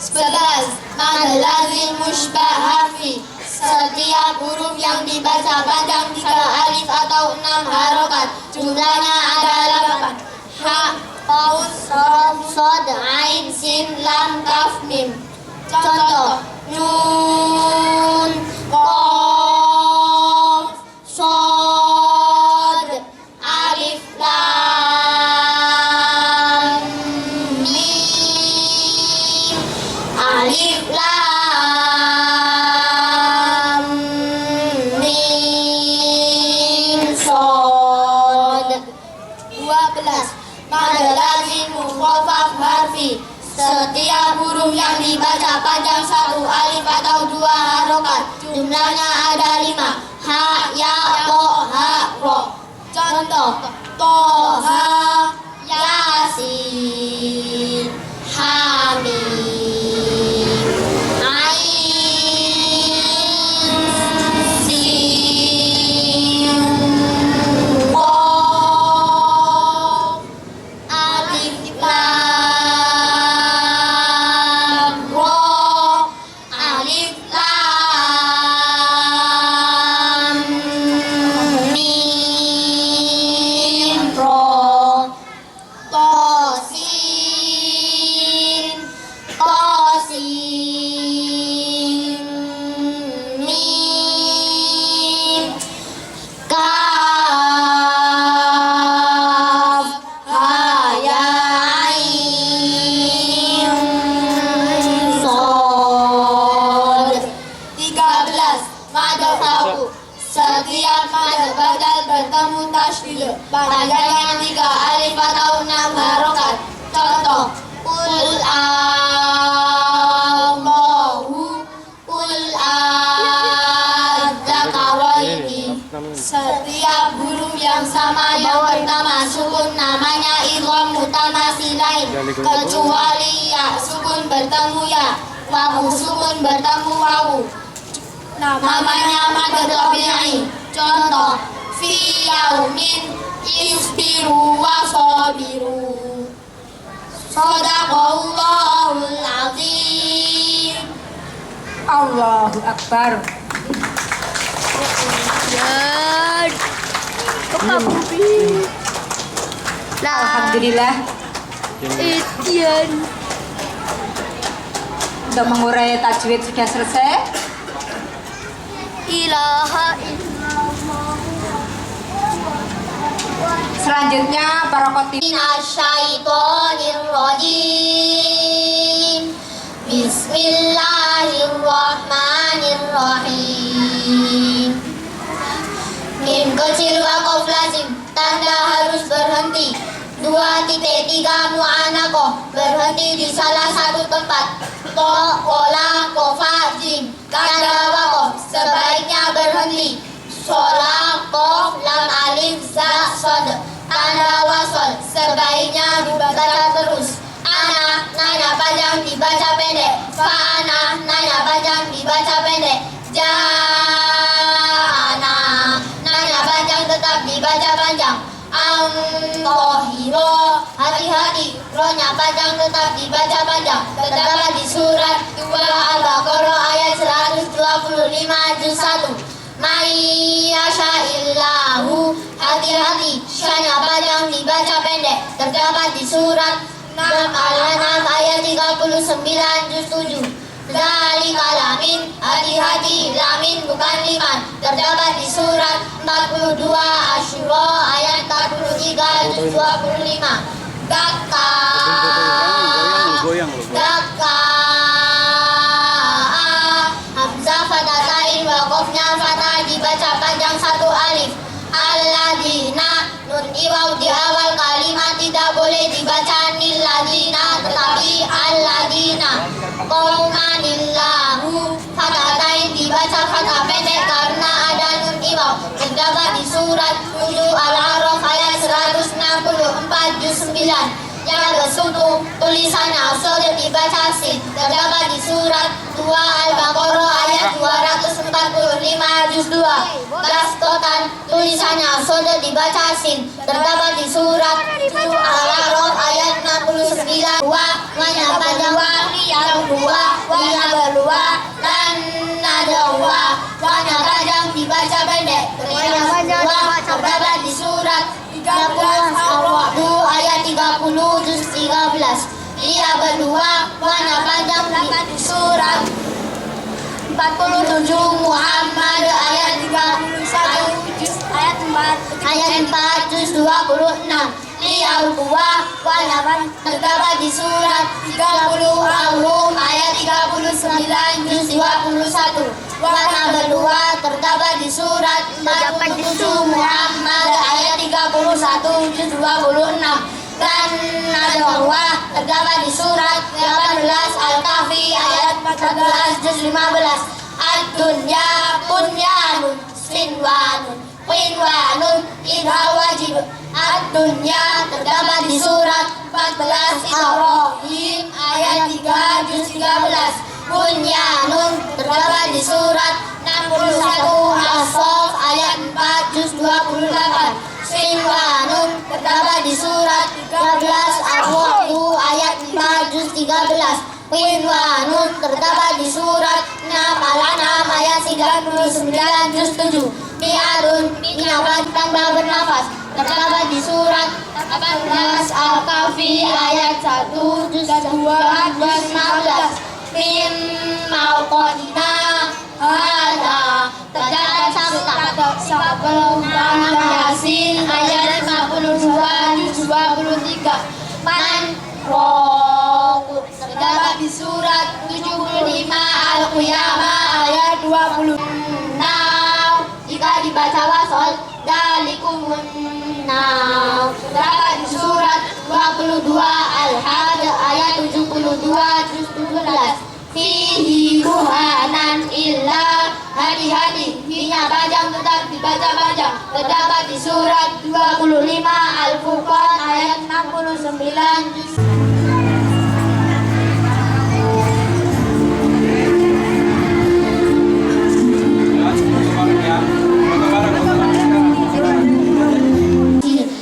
Speaker 3: 11. Mad lazim mushbah harfi. Setiap huruf yang dibaca panjang 3 alif atau 6 harokat. Jumlahnya ada 8. Ha, qauf, shad, ain, sin, lam, kaf, mim. Contoh: nun, qaf, shad, alif, lam, mim. Alif, lam, mim, shad. 12. Mad lazim mukhafaf harfi. Setiap huruf yang dibaca panjang 1 alif atau 2 harokat. Jumlahnya ada 5. Ha, ya, to, ha, ro. Contoh: toha, yasin, hamim, ain, sin, qaf, alif, lam, ro, alif, lam, mim, ro, to, sin, mim, kaf, ha, ya, ain, shad. 13. Mad thawu. Setiap mad badal bertemu tasydid. Panjangnya 3 alif atau 6 harokat. Contoh: qul Allahu, qul adzakaraini. Setiap huruf yang sama yang bernama sukun namanya idgham mutamasilain, kecuali ya sukun bertemu ya, wawu sukun bertemu wawu, namanya mad tabi'i. Contoh: fi yaumin isbiru wa sabiru. Shadaqallahul azim.
Speaker 8: Allahu Akbar. Alhamdulillah. Untuk mengurai tajwid sudah selesai.
Speaker 3: Ilaha illallah.
Speaker 8: Selanjutnya barokati.
Speaker 3: Minasyaitonirrajim. Bismillahirrahmanirrahim. Mim kecil wakaf lazim, tanda harus berhenti. 2.3 mu'anakoh, berhenti di salah satu tempat. To, kola, kofa, jim, tanda wakaf, sebaiknya berhenti. Sola, kof, lam, alif, za, sod, tanda wasol, sebaiknya dibaca terus. Ana, nanya panjang dibaca pendek. Fa'ana, nanya panjang dibaca pendek. Ja'ana, nanya panjang tetap dibaca panjang. Tohiro, hati-hati, rohnya panjang tetap dibaca panjang. Terdapat di surat 2 Al-Baqarah ayat 125 juz 1. Mayyasha'illahu, hati-hati, syanya panjang dibaca pendek. Terdapat di surat 6 Al-An'am ayat 39 juz 7. Zalika lamin, hati-hati, lamin bukan liman. Terdapat di surat 42 Asyura ayat 43 juz 25. Daka, daka, hamzah fatatain, wakofnya fatah dibaca panjang 1 alif. Alladina, nun iwaw di awal kalimat tidak boleh dibaca nilladina, tetapi alladina. Qaumanillahu, fatatain dibaca fatah pendek karena ada nun iwaw. Terdapat di surat 7 Al-A'raf ayat 164 juz 9. Yang besutu, tulisannya sudah dibaca sin, terdapat di surat 2 Al-Baqarah ayat 245 juz 2. Bastotan, tulisannya sudah dibaca sin, terdapat di surat 7 Al-A'raf ayat 69. Yang dua, warna berdua, dan nada dua, warna panjang dibaca pendek. Yang dua terdapat di surat 13 Al-Wa'du ayat 30 juz 13. Ia berdua, warna panjang terdapat di surat 47 Muhammad ayat 31 juz ayat 4 juz 26. Ia berdua, warna panjang terdapat di surat 30 Al-Rum ayat 39 juz 21. Warna berdua terdapat di surat 47 Muhammad ayat 31 juz 26. Dan nada dua terdapat di surat 18 Al-Kahfi ayat 14 juz 15. Ad-dunya bunyanun sinwanun qinwanun idha wajib. Ad-dunya terdapat di surat 14 Ibrahim ayat 3 juz 13. Bunyanun terdapat di surat 61 As-Saff ayat 4 juz 28. Sinwanun terdapat di surat 13 Al-Wa'du ayat 4 juz 13. Qinwanun terdapat di surat 6 Al-An'am ayat 39 juz 7. Mi'adun binafas tanda bernafas terdapat di surat 18 Al-Kahfi ayat 1 juz 2 juz 15. Min mauqadina hada terdapat sebelum Yasin ayat 52 juz 23. Man roh terdapat di surat 75 Al-Qiyamah ayat 26. Jika dibaca wasol dalikumun terdapat di surat 22 Al-Hajj ayat 72 juz 17. Fihi buhanan illa hati-hati, finya panjang tetap dibaca panjang, terdapat di surat 25 Al-Furqan ayat 69 juz.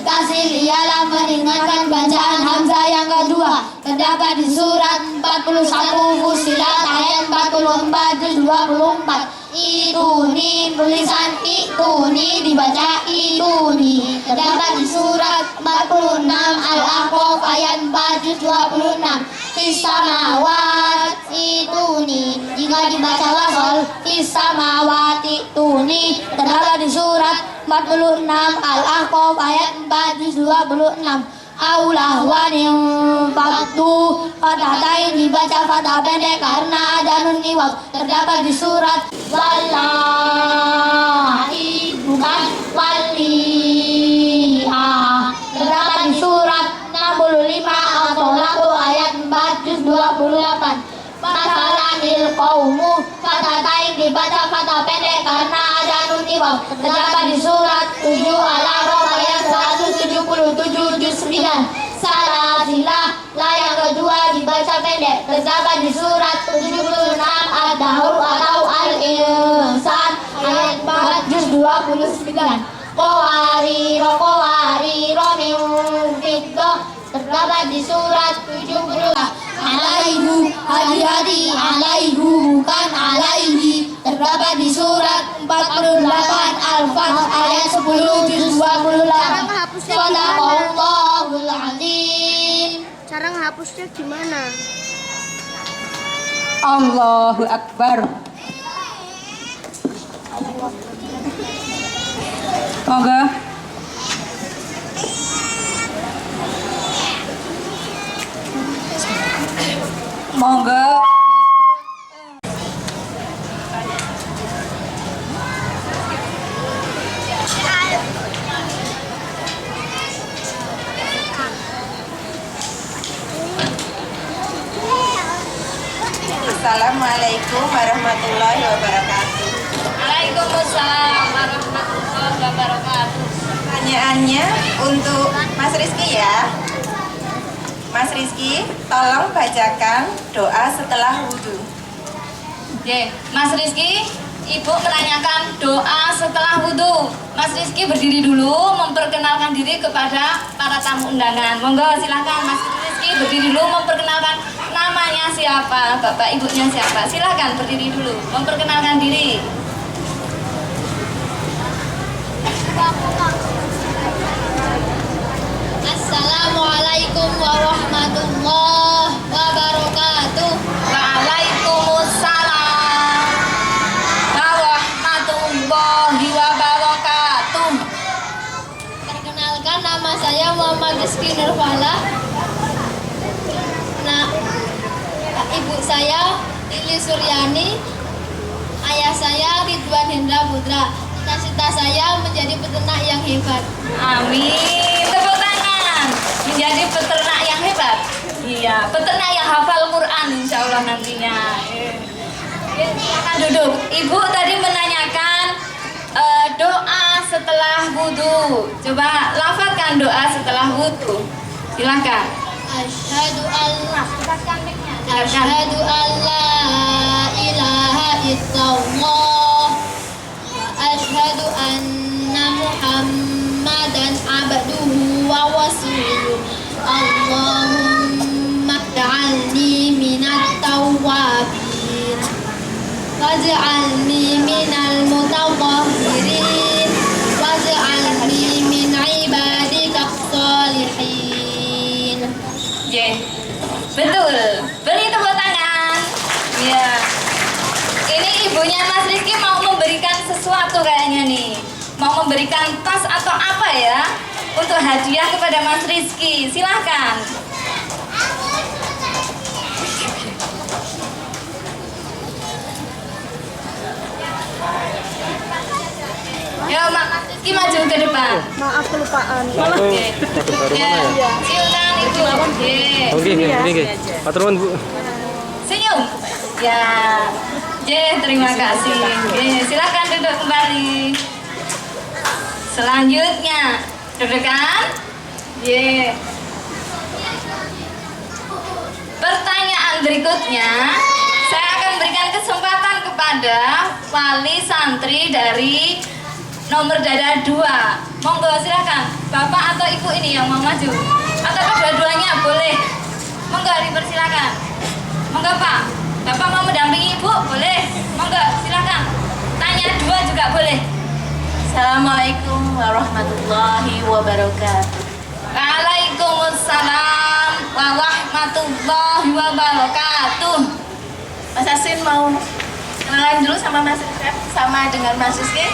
Speaker 3: Kasih ialah meringankan bacaan Hamzah yang kedua, terdapat di surat 41 Fussilat ayat 44 juz 24. Ituni, tulisan ituni dibaca ituni, terdapat di surat 46 Al-Ahqaf ayat 4 juz 26. Fisamawat ituni, jika dibaca wasol fisamawat ituni, terdapat di surat 46 Al-Ahqaf ayat 4 juz 26. Aulah waning faktu fatatain dibaca fatah pendek karena ada nun iwab, terdapat di surat wallahi bukan waliha, terdapat di surat 65 Al-Tolaqu ayat 4 juz 28. Masalanil qaumu fatatain dibaca fatah pendek karena ada nun iwab, terdapat di surat 7 Al-A'raf ayat 177 juz 9. Salasilah la yang kedua dibaca pendek, terdapat di surat 76 Ad-Dahr atau Al-Insan ayat 4 juz 29. Qawariro min fiddah, terdapat di surat 70. Alaihu, hati-hati, alaihu bukan alaihi, terdapat di surat 48 Al-Fath ayat 10 juz 28. Shadaqallahul azim.
Speaker 7: Cara menghapusnya gimana?
Speaker 8: Allahu Akbar. Monggo. Monggo.
Speaker 4: Assalamualaikum warahmatullahi wabarakatuh.
Speaker 3: Waalaikumsalam warahmatullahi wabarakatuh.
Speaker 4: Pertanyaannya untuk Mas Rizky ya. Mas Rizky, tolong bacakan doa setelah wudhu.
Speaker 3: Oke, Mas Rizky, Ibu menanyakan doa setelah wudhu. Mas Rizky berdiri dulu, memperkenalkan diri kepada para tamu undangan. Monggo silakan Mas Rizky berdiri dulu, memperkenalkan namanya siapa, bapak ibunya siapa. Silakan berdiri dulu, memperkenalkan diri. Assalamualaikum warahmatullahi wabarakatuh. Waalaikumsalam warahmatullahi wabarakatuh. Perkenalkan, nama saya Muhammad Rizky Nurfala. Nah, ibu saya Lili Suryani, ayah saya Ridwan Hendra Putra. Cita-cita saya menjadi peternak yang hebat. Amin. Tepuk tangan. Menjadi peternak yang hebat. Iya, peternak yang hafal Quran insya Allah nantinya. Silakan duduk. Ibu tadi menanyakan doa setelah wudhu. Coba lafazkan doa setelah wudhu. Silakan. Asyhadu alla ilaha illallah wa asyhadu anna Muhammadan abduhu wa rasuluh. Allahumma ij'alni minat tawwabin waj'alni minal mutatahhirin waj'alni min ibadika sholihin. Betul. Beri tepuk tangan. Ya. Ini ibunya Mas Rizky mau memberikan sesuatu kayaknya nih. Mau memberikan tas atau apa ya untuk hadiah kepada Mas Rizky. Silahkan. Ya, Mas Rizky maju ke depan.
Speaker 7: Maaf kelupaan.
Speaker 3: Oke. Ya, silakan Ibu.
Speaker 1: Oke. Patron Bu.
Speaker 3: Senyum. Ya. Terima kasih. Silakan duduk kembali. Selanjutnya, dudukkan. Pertanyaan berikutnya, saya akan berikan kesempatan kepada wali santri dari nomor dada 2. Monggo silakan, Bapak atau Ibu ini yang mau maju, atau kedua-duanya boleh. Monggo dipersilakan. Monggo Pak, Bapak mau mendampingi Ibu boleh. Monggo silakan. Tanya 2 juga boleh.
Speaker 4: Assalamualaikum warahmatullahi wabarakatuh.
Speaker 3: Waalaikumsalam warahmatullahi wabarakatuh.
Speaker 4: Mas Asin mau kenalan dulu sama Mas Rizky, sama dengan Mas Rizky.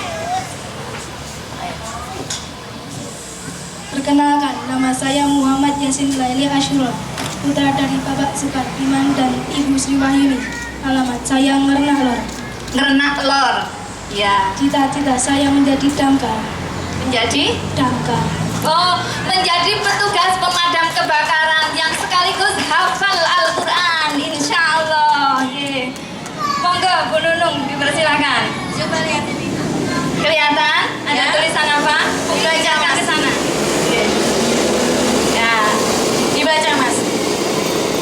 Speaker 9: Perkenalkan, nama saya Muhammad Yasin Laili Ashura, putra dari Bapak Sukar Iman dan Ibu Sri Wahyuni. Alamat saya Ngernak Lor.
Speaker 3: Ngernak Lor. Ya.
Speaker 9: Cita-cita saya menjadi damkar.
Speaker 3: Menjadi?
Speaker 9: Damkar.
Speaker 3: Oh, menjadi petugas pemadam kebakaran yang sekaligus hafal Al-Quran, insya Allah. Monggo Bu Nunung dipersilakan.
Speaker 4: Coba lihat ini.
Speaker 3: Kelihatan? Ada tulisan apa? Dibacakan ke sana. Ya,
Speaker 4: Dibaca Mas.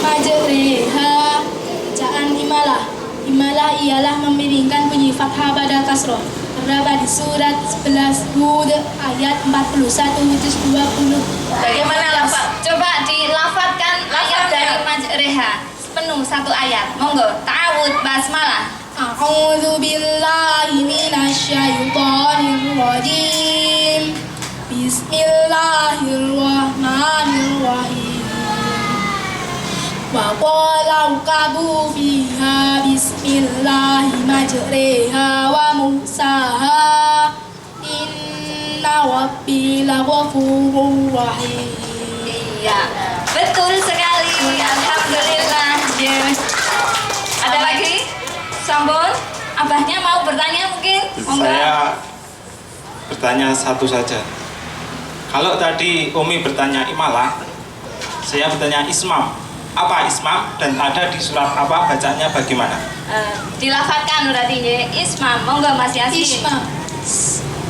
Speaker 9: Majriha, bacaan imalah. Imalah ialah memiringkan bunyi fathah pada kasroh. Terdapat di surat 11 Hud ayat 41 juz 20.
Speaker 4: Bagaimana lafaz?
Speaker 3: coba dilafatkan ayat dari Majriha penuh 1 ayat. Monggo, ta'awud basmalah.
Speaker 9: A'udzu billahi minasyaitonir rajim. Bismillahirrahmanirrahim. Wa qala ukabu fiha bismillahi majriha wa mursaha. Inna rabbi laghafurur rahim.
Speaker 3: Iya, betul sekali. Alhamdulillah. Ada lagi? Sampun? Abahnya mau bertanya mungkin? Monggo.
Speaker 10: Saya bertanya satu saja. Kalau tadi Umi bertanya imalah, saya bertanya ismam. Apa ismam dan ada di surat apa, bacanya bagaimana?
Speaker 3: Dilafatkan berarti ya. Ismam, monggo Mas Yasin.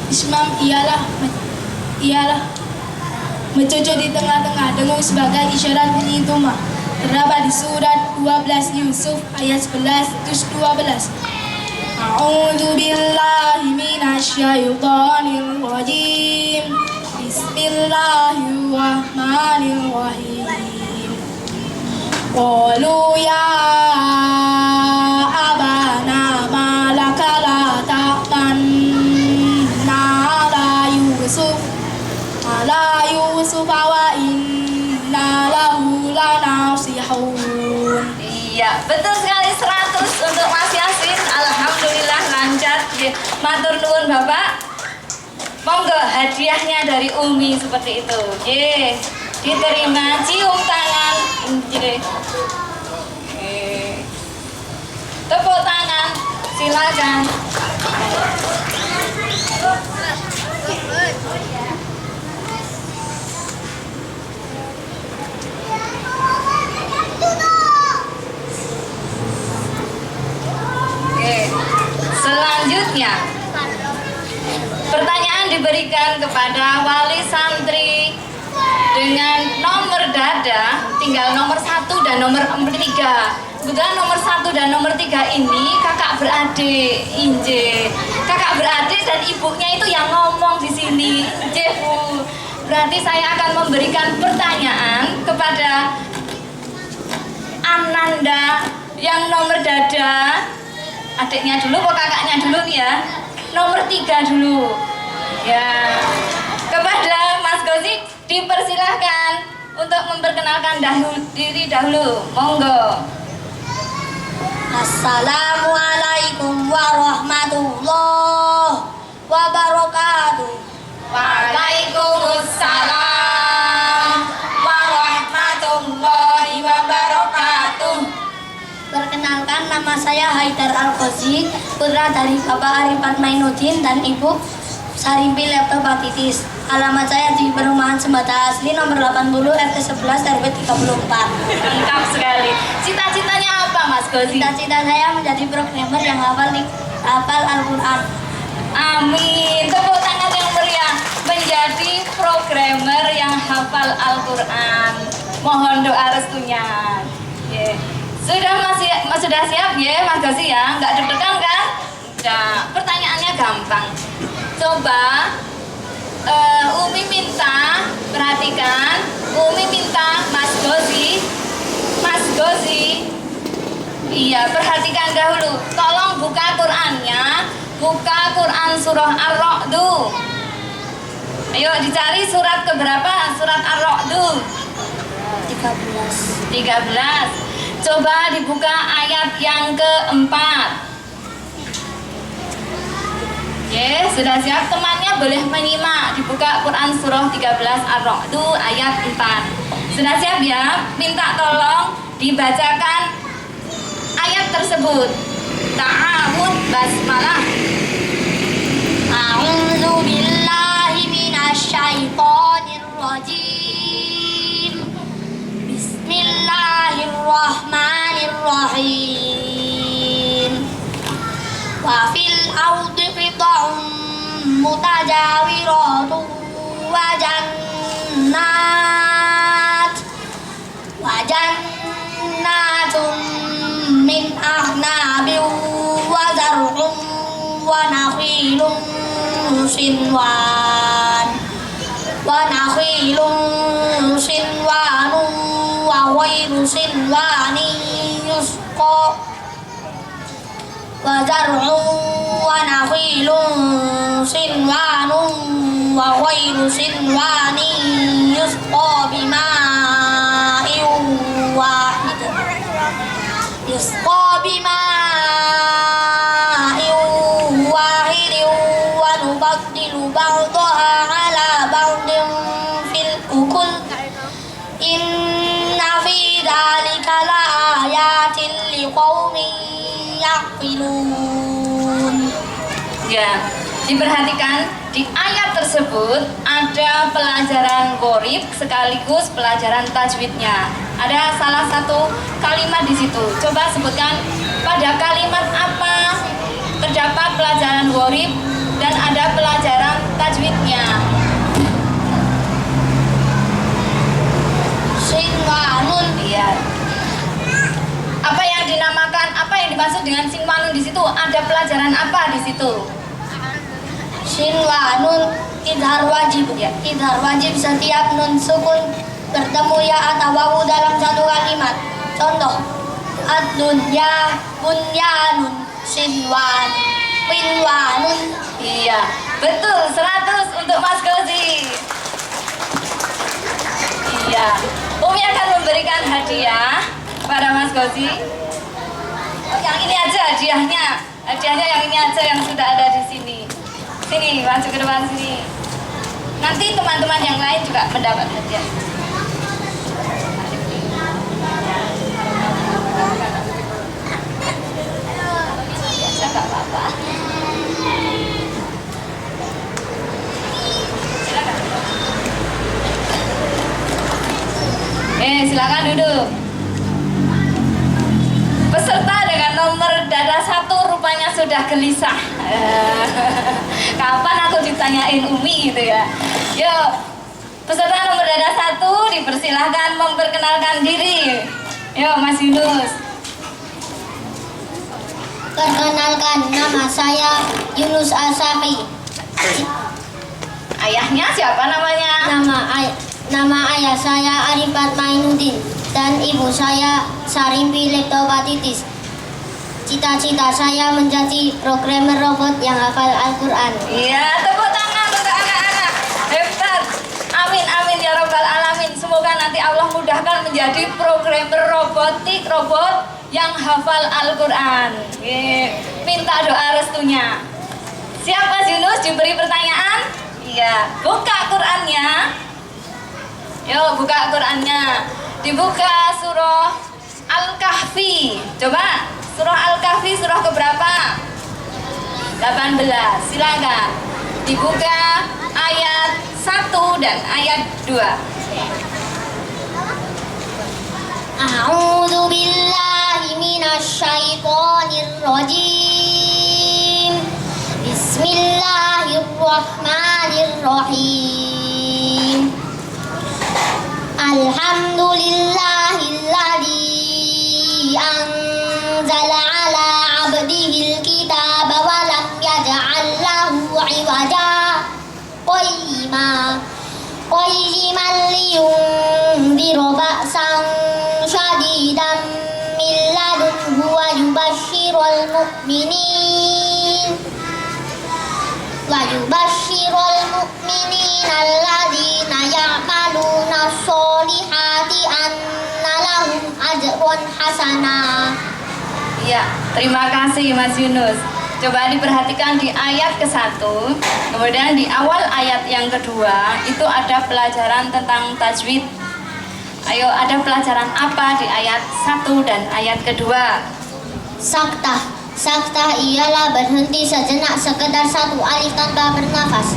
Speaker 9: Ismam ialah Mencucuk di tengah-tengah dengung sebagai isyarat bunyi tuma. Terdapat di surat 12 Yusuf ayat 11 terus 12. A'udzu billahi minasyaitonir rajim. Bismillahirrahmanirrahim. Qalu ya abana ma laka la ta'manna ala Yusuf wa inna lahu lanasihun.
Speaker 4: Iya, betul sekali 100 untuk Mas Yasin. Alhamdulillah lancar. Matur nuwun Bapak. Monggo hadiahnya dari Umi seperti itu. Ye, diterima, cium tangan. Ye. Tepuk tangan, silakan. Oke, selanjutnya pertanyaan diberikan kepada wali santri dengan nomor dada, tinggal nomor 1 dan nomor 3. Kebetulan nomor 1 dan nomor 3 ini kakak beradik, Inje. Kakak beradik dan ibunya itu yang ngomong di sini, Inje Bu. Berarti saya akan memberikan pertanyaan kepada Ananda yang nomor dada. Adiknya dulu, kok kakaknya dulu nih ya? Nomor 3 dulu. Ya, kepada Mas Gozi dipersilahkan untuk memperkenalkan diri dahulu. Monggo.
Speaker 3: Assalamualaikum warahmatullahi wabarakatuh.
Speaker 4: Waalaikumsalam warahmatullahi wabarakatuh.
Speaker 3: Perkenalkan, nama saya Haidar Al-Ghazi, putra dari Bapak Arifat Mainuddin dan Ibu Sarimpi Leptopatitis. Alamat saya di Perumahan Sembata Asli nomor 80 RT 11 RW 34.
Speaker 4: Lengkap sekali. Cita-citanya apa Mas Gozi?
Speaker 3: Cita-cita saya menjadi programmer yang hafal Al-Quran.
Speaker 4: Amin. Tepuk tangan yang meriah. Menjadi programmer yang hafal Al-Quran. Mohon doa restunya. Yeah. Sudah siap ya Mas Gozi ya? Nggak deg-degan kan? Nah, pertanyaannya gampang. Coba Umi minta, perhatikan, Umi minta Mas Gozi, iya perhatikan dahulu, tolong buka Qurannya, buka Quran surah Ar-Ra'du. Ayo dicari surat keberapa, surat Ar-Ra'du? 13. Coba dibuka ayat yang keempat. Oke, sudah siap? Temannya boleh menyimak. Dibuka Quran surah 13 Ar-Ra'du ayat 4. Sudah siap ya? Minta tolong dibacakan ayat tersebut. Ta'awud basmalah.
Speaker 3: A'udzu billahi minasyaitonir rajim. Bismillahirrahmanirrahim. Wa fil ardi qita'un mutajawiratun wa jannatun min ahnabin wa zar'un wa nakhilun sinwanun wa ghairu sinwanin yusqa wa zar'un wa nakhilun sinwanun wa ghairu sinwanin yusqa bima'in wahid wa nubaddilu ba'daha ala ba'din fil ukul inna fi dhalika la ayatin liqaumin yaqilun.
Speaker 4: Ya, diperhatikan di ayat tersebut ada pelajaran gharib sekaligus pelajaran tajwidnya. Ada salah satu kalimat di situ. Coba sebutkan pada kalimat apa terdapat pelajaran gharib dan ada pelajaran tajwidnya. dimaksud dengan sinwanun di situ? Ada pelajaran apa di situ?
Speaker 3: Sinwanun idhar wajib ya. Idhar wajib setiap nun sukun bertemu ya atau wawu dalam satu kalimat. Contoh, ad-dunya bunyanun sinwan winwanun.
Speaker 4: Iya, betul. 100 untuk Mas Gozi. Iya, Umi akan memberikan hadiah pada Mas Gozi. Oh, yang ini aja hadiahnya. Hadiahnya yang ini aja yang sudah ada di sini. Sini, maju ke depan sini. Nanti teman-teman yang lain juga mendapat hadiah. Gak apa-apa. Silakan duduk. Peserta dengan nomor dada 1 rupanya sudah gelisah. Kapan aku ditanyain Umi gitu ya. Yuk, peserta nomor dada 1 dipersilahkan memperkenalkan diri. Yuk, Mas Yunus.
Speaker 3: Perkenalkan, nama saya Yunus Asami.
Speaker 4: Ayahnya siapa namanya?
Speaker 3: Nama ayah saya Arifat Mainuddin dan ibu saya Sarimpi Leptopatitis. Cita-cita saya menjadi programmer robot yang hafal Al-Quran.
Speaker 4: Iya, tepuk tangan untuk anak-anak. Hebat. Amin, amin ya Rabbal Alamin. Semoga nanti Allah mudahkan menjadi programmer robotik, robot yang hafal Al-Quran. Minta doa restunya. Siap Mas Yunus diberi pertanyaan? Iya. Buka Qurannya. Yuk buka Qurannya. Dibuka surah Al-Kahfi. Coba surah Al-Kahfi surah keberapa? 18. Silakan. Dibuka ayat 1 dan ayat 2.
Speaker 3: A'udzu billahi minasyaitonir rajim. Bismillahirrahmanirrahim. Alhamdulillahilladzi anzala ala 'abdihil kitaba wa lam yaj'al lahu 'iwaja qayyiman liyundhira ba'san syadidan min ladunhu wa yubashshirul mu'minin alladzina ya'maluna sholihati anna lahum ajrun hasanah.
Speaker 4: Iya, terima kasih Mas Yunus. Coba diperhatikan di ayat ke-1, kemudian di awal ayat yang kedua itu ada pelajaran tentang tajwid. Ayo, ada pelajaran apa di ayat 1 dan ayat kedua?
Speaker 3: Saktah ialah berhenti sejenak sekedar satu alif tanpa bernafas.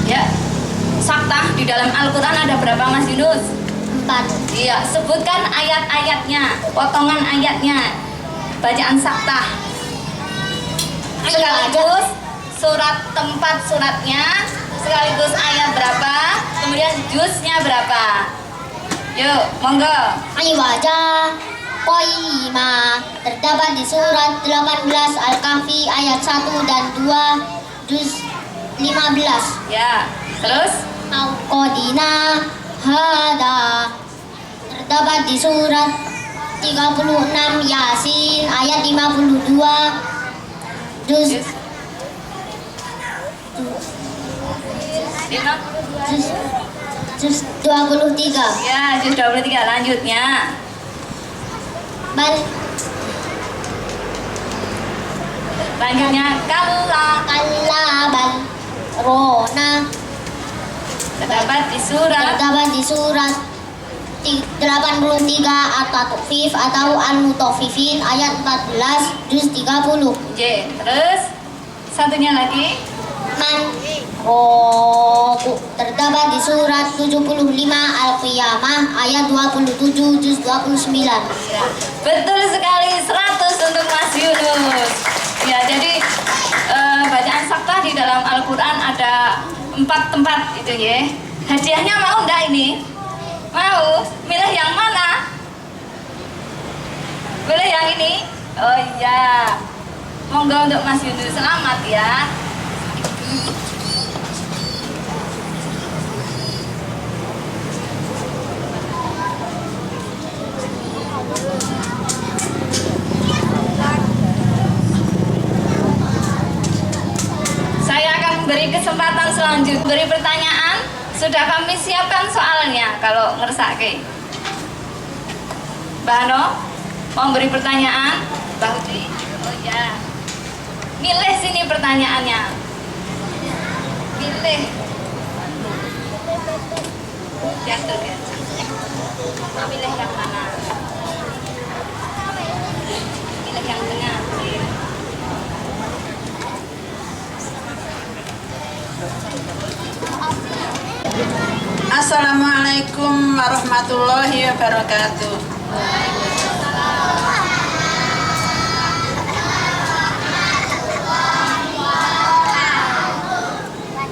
Speaker 4: Ya, saktah di dalam Al-Quran ada berapa Mas Yunus?
Speaker 3: 4.
Speaker 4: Iya, sebutkan ayat-ayatnya, potongan ayatnya, bacaan saktah. Sekaligus surat tempat suratnya, sekaligus ayat berapa, kemudian juznya berapa. Yuk, monggo.
Speaker 3: Aywaja qayyima terdapat di surat 18 Al-Kahfi ayat 1 dan 2 juz 15.
Speaker 4: Ya, terus
Speaker 3: Qadina hada terdapat di surat 36 Yasin ayat 52 juz 23.
Speaker 4: Ya, juz 23 lanjutnya. Lanjutnya kalla
Speaker 3: bal rona
Speaker 4: terdapat di surat
Speaker 3: 83 At-Tatfif atau Al-Mutaffifin ayat 14 juz 30.
Speaker 4: Terus satunya lagi
Speaker 3: terdapat di surat 75 Al-Qiyamah ayat 27 juz 29.
Speaker 4: Betul sekali, 100 untuk Mas Yunus. Ya, jadi bacaan saktah di dalam Al-Quran ada 4 tempat itu ya. Hadiahnya mau enggak ini? Mau? Milih yang mana? Milih yang ini? Oh iya. Monggo untuk Mas Yunus, selamat ya. Saya akan memberi kesempatan selanjutnya. Beri pertanyaan, sudah kami siapkan soalnya kalau ngersake. Mbak Ano, mau beri pertanyaan? Mbak Hutri? Oh ya. Milih sini pertanyaannya. Milih. Jatuh ya. Pilih yang mana? Pilih yang tengah.
Speaker 8: Assalamualaikum warahmatullahi wabarakatuh.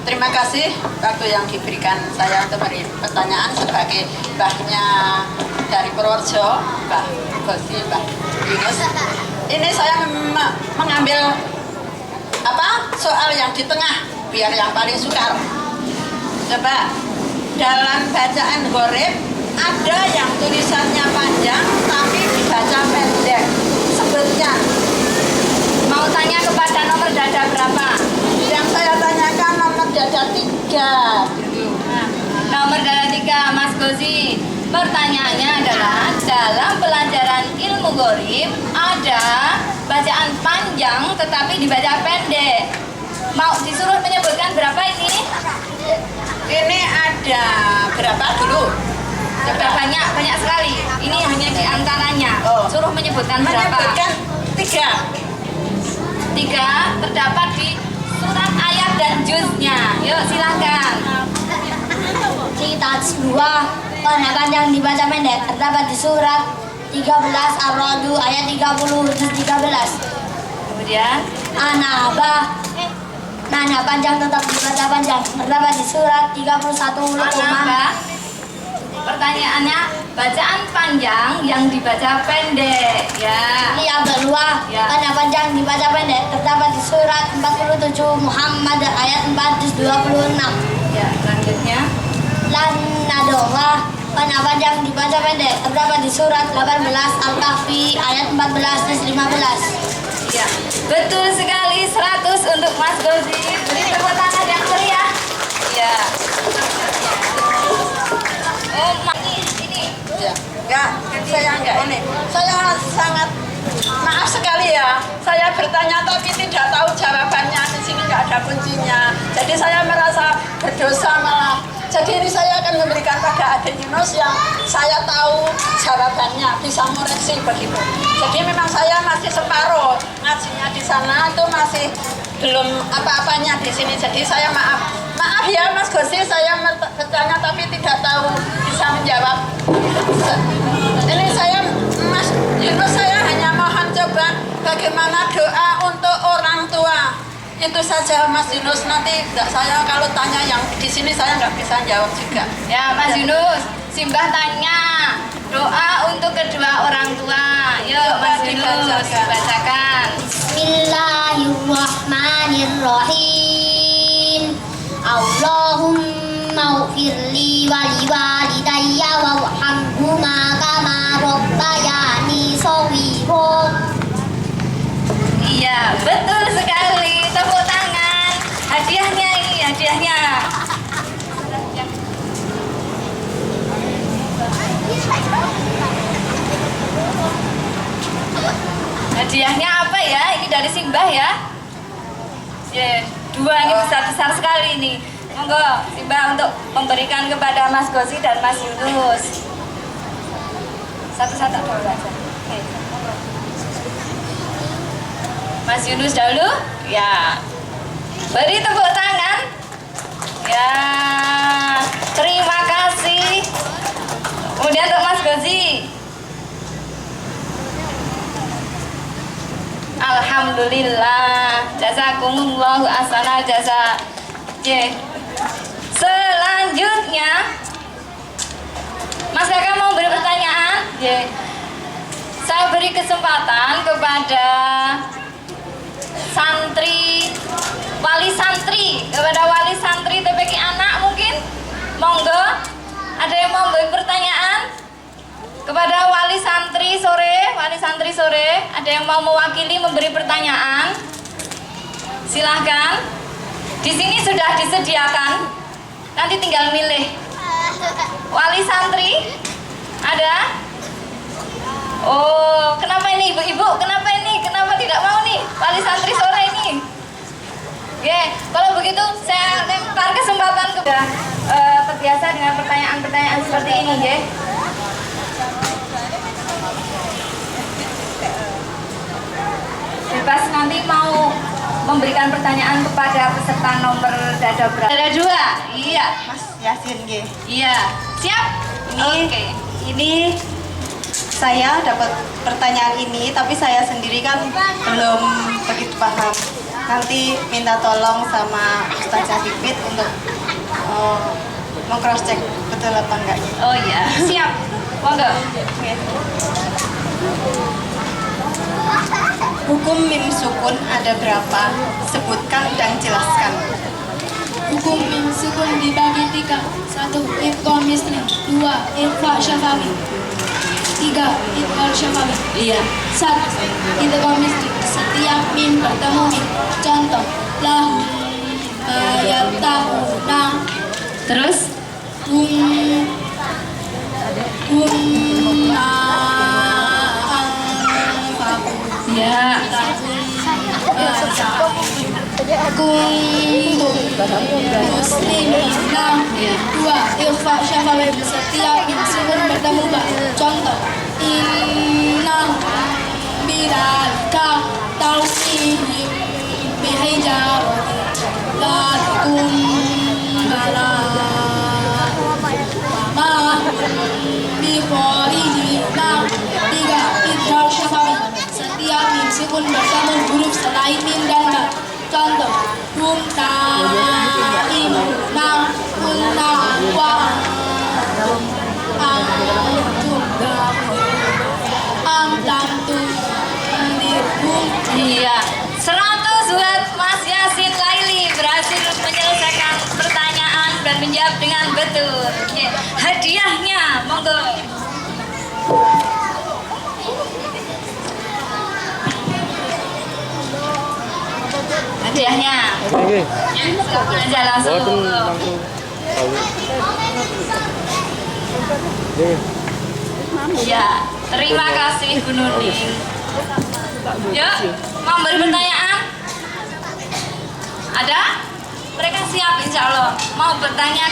Speaker 8: Terima kasih waktu yang diberikan saya untuk beri pertanyaan sebagai mbahnya dari Purworejo, Mbah Gosi, Mbah Yunus. Ini saya mengambil soal yang di tengah biar yang paling sukar. Coba dalam bacaan gharib ada yang tulisannya panjang tapi dibaca pendek. Sebutkan.
Speaker 4: Mau tanya kepada nomor dada berapa?
Speaker 8: Yang saya tanyakan nomor dada 3 dulu.
Speaker 4: Nah, nomor dada 3, Mas Gozi. Pertanyaannya adalah dalam pelajaran ilmu gharib ada bacaan panjang tetapi dibaca pendek. Mau disuruh menyebutkan berapa ini?
Speaker 8: Ini ada berapa dulu?
Speaker 4: Coba banyak sekali. Ini hanya di antaranya. Suruh menyebutkan berapa?
Speaker 8: Menyebutkan
Speaker 4: 3 terdapat di surat ayat dan juznya. Yuk silakan.
Speaker 3: Cerita 2, warna panjang dibaca pendek terdapat di surat 13 Ar-Ra'd ayat 30 juz 13.
Speaker 4: Kemudian
Speaker 3: Nana panjang tetap dibaca panjang terdapat di surat 31 Luqman.
Speaker 4: Pertanyaannya, bacaan panjang yang dibaca pendek ya.
Speaker 3: Lihat berluah, tanda panjang dibaca pendek terdapat di surat 47 Muhammad ayat 4 juz 26.
Speaker 4: Ya, selanjutnya.
Speaker 3: Lan nadolah, tanda panjang dibaca pendek terdapat di surat 18 Al-Kahfi ayat 14 juz 15.
Speaker 4: Ya, betul sekali, 100 untuk Mas Gozi. Beri tepuk tangan yang meriah. Ya. Oh, ini.
Speaker 8: Ya, saya ini. Saya sangat maaf sekali ya. Saya bertanya tapi tidak tahu jawabannya. Di sini nggak ada kuncinya. Jadi saya merasa berdosa malah. Jadi ini saya akan memberikan pada adik Yunus yang saya tahu jawabannya, bisa mengoreksi begitu. Jadi memang saya masih separuh ngajinya di sana itu masih belum apa-apanya di sini. Jadi saya maaf ya Mas Gosi, saya bertanya tapi tidak tahu bisa menjawab. Ini saya Mas Yunus, saya hanya mohon coba bagaimana doa untuk orang tua. Itu saja Mas Yunus, nanti saya kalau tanya yang di sini saya nggak bisa jawab juga.
Speaker 4: Ya Mas Yunus, Simbah tanya doa untuk kedua orang tua. Yuk Mas Yunus, bacakan.
Speaker 3: Bismillahirrahmanirrahim. Allahumma ufirli wali walidayya warhamhuma kama rabbayani shaghira.
Speaker 4: Iya, betul sekali. Tepuk tangan. Hadiahnya ini, hadiahnya. Hadiahnya apa ya? Ini dari Simbah ya? Ya, 2 ini besar-besar sekali ini. Monggo, Simbah untuk memberikan kepada Mas Gosi dan Mas Yunus. Satu-satu dulu aja. Oke, monggo. Mas Yunus dahulu, ya. Beri tepuk tangan. Ya, terima kasih. Kemudian untuk Mas Gozi. Alhamdulillah, jazakumullahu ahsanal jaza. Selanjutnya, Mas Kakak mau beri pertanyaan? Saya beri kesempatan kepada wali santri TPQ anak mungkin. Monggo, ada yang mau beri pertanyaan kepada wali santri sore, ada yang mau mewakili memberi pertanyaan? Silahkan. Di sini sudah disediakan, nanti tinggal milih. Wali santri ada? Oh, kenapa ini ibu-ibu? Kenapa ini? Kenapa tidak mau nih wali santri sore ini? Oke, kalau begitu saya lempar kesempatan kepada terbiasa dengan pertanyaan-pertanyaan seperti ini, ya. Bebas nanti mau memberikan pertanyaan kepada peserta nomor dada berapa? Dada 2, iya.
Speaker 8: Mas Yasin, G.
Speaker 4: Iya, siap? Oke.
Speaker 8: Ini saya dapat pertanyaan ini, tapi saya sendiri kan belum begitu paham. Nanti minta tolong sama Ustazah Pipit untuk meng-cross check betul apa enggaknya.
Speaker 4: Oh iya, siap. Monggo.
Speaker 8: Hukum mim sukun ada berapa? Sebutkan dan jelaskan.
Speaker 9: Hukum mim sukun dibagi 3. 1. Idgham misli. 2. Ikhfa syafawi. 3. Idgham syafawi.
Speaker 4: Iya.
Speaker 9: 1. Idgham misli. Setiap mim bertemu mim. Contoh, lahum yabtahuna.
Speaker 4: Terus? Ya.
Speaker 9: Kuntum muslimina. 2. Ikhfa syafawi. Setiap mim sukun bertemu ba. Contoh, inna bilalika tawfihim bihijar lakum bala ma bikhorijina. 3. Idgham syafawi. Setiap mim sukun bertemu huruf selain mim dan ba. Contoh, hum ta'imuna kunna wa
Speaker 4: Iya. 100 buat Mas Yasin Laili, berhasil menyelesaikan pertanyaan dan menjawab dengan betul. Oke. Hadiahnya, monggo. Hadiahnya.
Speaker 1: Oke.
Speaker 4: Silakan aja langsung. Ya, terima kasih Bu Nurdin. Yuk, mau beri pertanyaan? Ada? Mereka siap insya Allah. Mau bertanya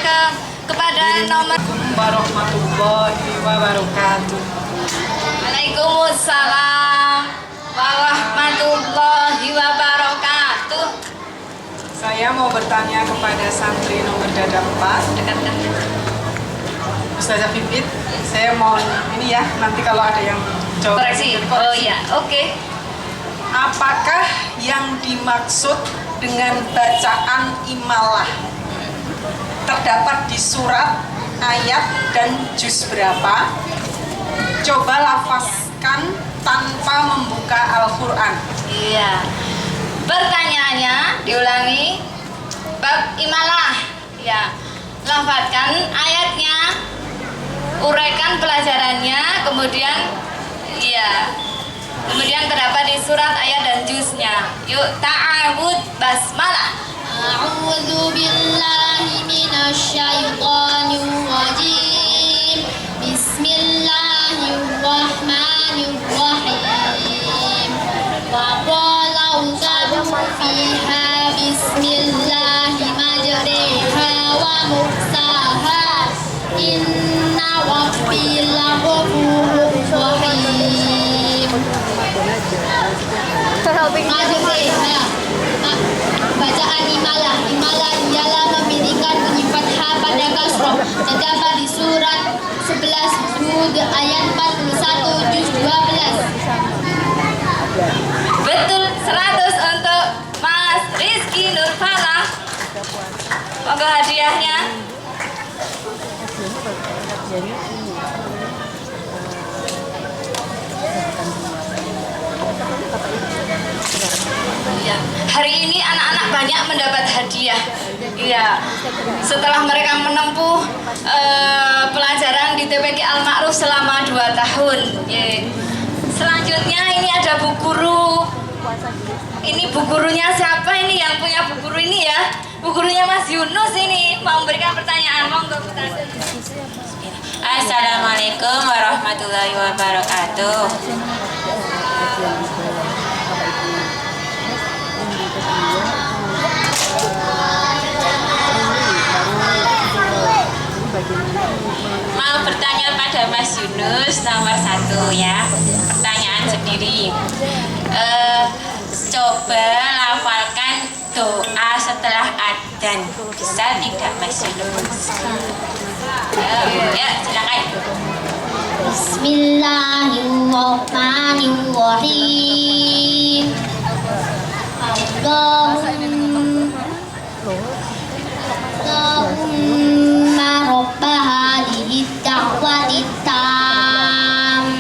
Speaker 4: kepada nomor.
Speaker 8: Warahmatullahi wabarakatuh.
Speaker 4: Waalaikumsalam warahmatullahi wabarakatuh.
Speaker 8: Saya mau bertanya kepada santri nomor dada 4.
Speaker 4: Dekatkan.
Speaker 8: Ustazah Pipit, saya mau ini ya, nanti kalau ada yang jawab.
Speaker 4: Koreksi. Oh iya, oke.
Speaker 8: Apakah yang dimaksud dengan bacaan imalah terdapat di surat, ayat, dan juz berapa? Coba lafazkan tanpa membuka Al-Quran.
Speaker 4: Iya. Pertanyaannya diulangi. Bab imalah. Ya. Lafadzkan ayatnya, uraikan pelajarannya, kemudian iya. Kemudian terdapat di surat, ayat, dan juznya. Yuk, ta'awud basmalah.
Speaker 3: A'udzu billahi minasyaitonir rajim. Bismillahirrahmanirrahim. Wa qala usabu fiha bismillahi majriha wa mursaha. Inna rabbi laghafurur rahim. Bacaan imalah. Imalah ialah memberikan bunyi fathah pada kasroh. Terdapat di surat 11 Hud ayat 41 juz 12.
Speaker 4: Betul, 100 untuk Mas Rizky Nurfalah. Monggo hadiahnya. banyak mendapat hadiah. Iya. Setelah mereka menempuh pelajaran di TPQ Al Ma'ruf selama 2 tahun. Selanjutnya ini ada Bu Guru. Ini Bu Gurunya siapa ini yang punya Bu Guru ini ya? Bu Gurunya Mas Yunus ini mau memberikan pertanyaan. Monggo Bu Tati.
Speaker 11: Assalamualaikum warahmatullahi wabarakatuh. Mau bertanya pada Mas Yunus nomor 1 ya. Pertanyaan sendiri. Coba lafalkan doa setelah adzan. Bisa tidak Mas Yunus? Ya, silakan.
Speaker 3: Bismillahirrahmanirrahim. Allahumma rabba hadhihi da'wati tammah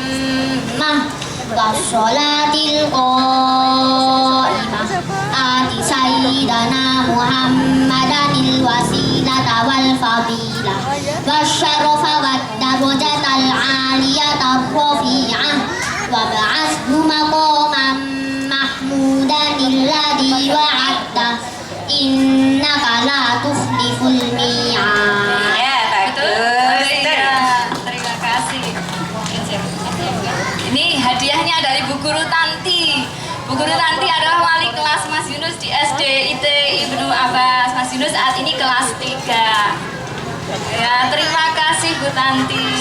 Speaker 3: wassolatil qa'imah ati sayyidana Muhammadanil wasilata wal fadilah wasyarafa wad darajatal aliyatar rafi'ah wa ba'athu maqaman mahmudan alladhi wa'adta innaka la tukhliful mi'ad.
Speaker 11: Ya, bagus.
Speaker 4: Terima kasih. Ini hadiahnya dari Bu Guru Tanti. Bu Guru Tanti adalah wali kelas Mas Yunus di SD IT Ibnu Abbas. Mas Yunus saat ini kelas 3. Ya, terima kasih Bu Tanti.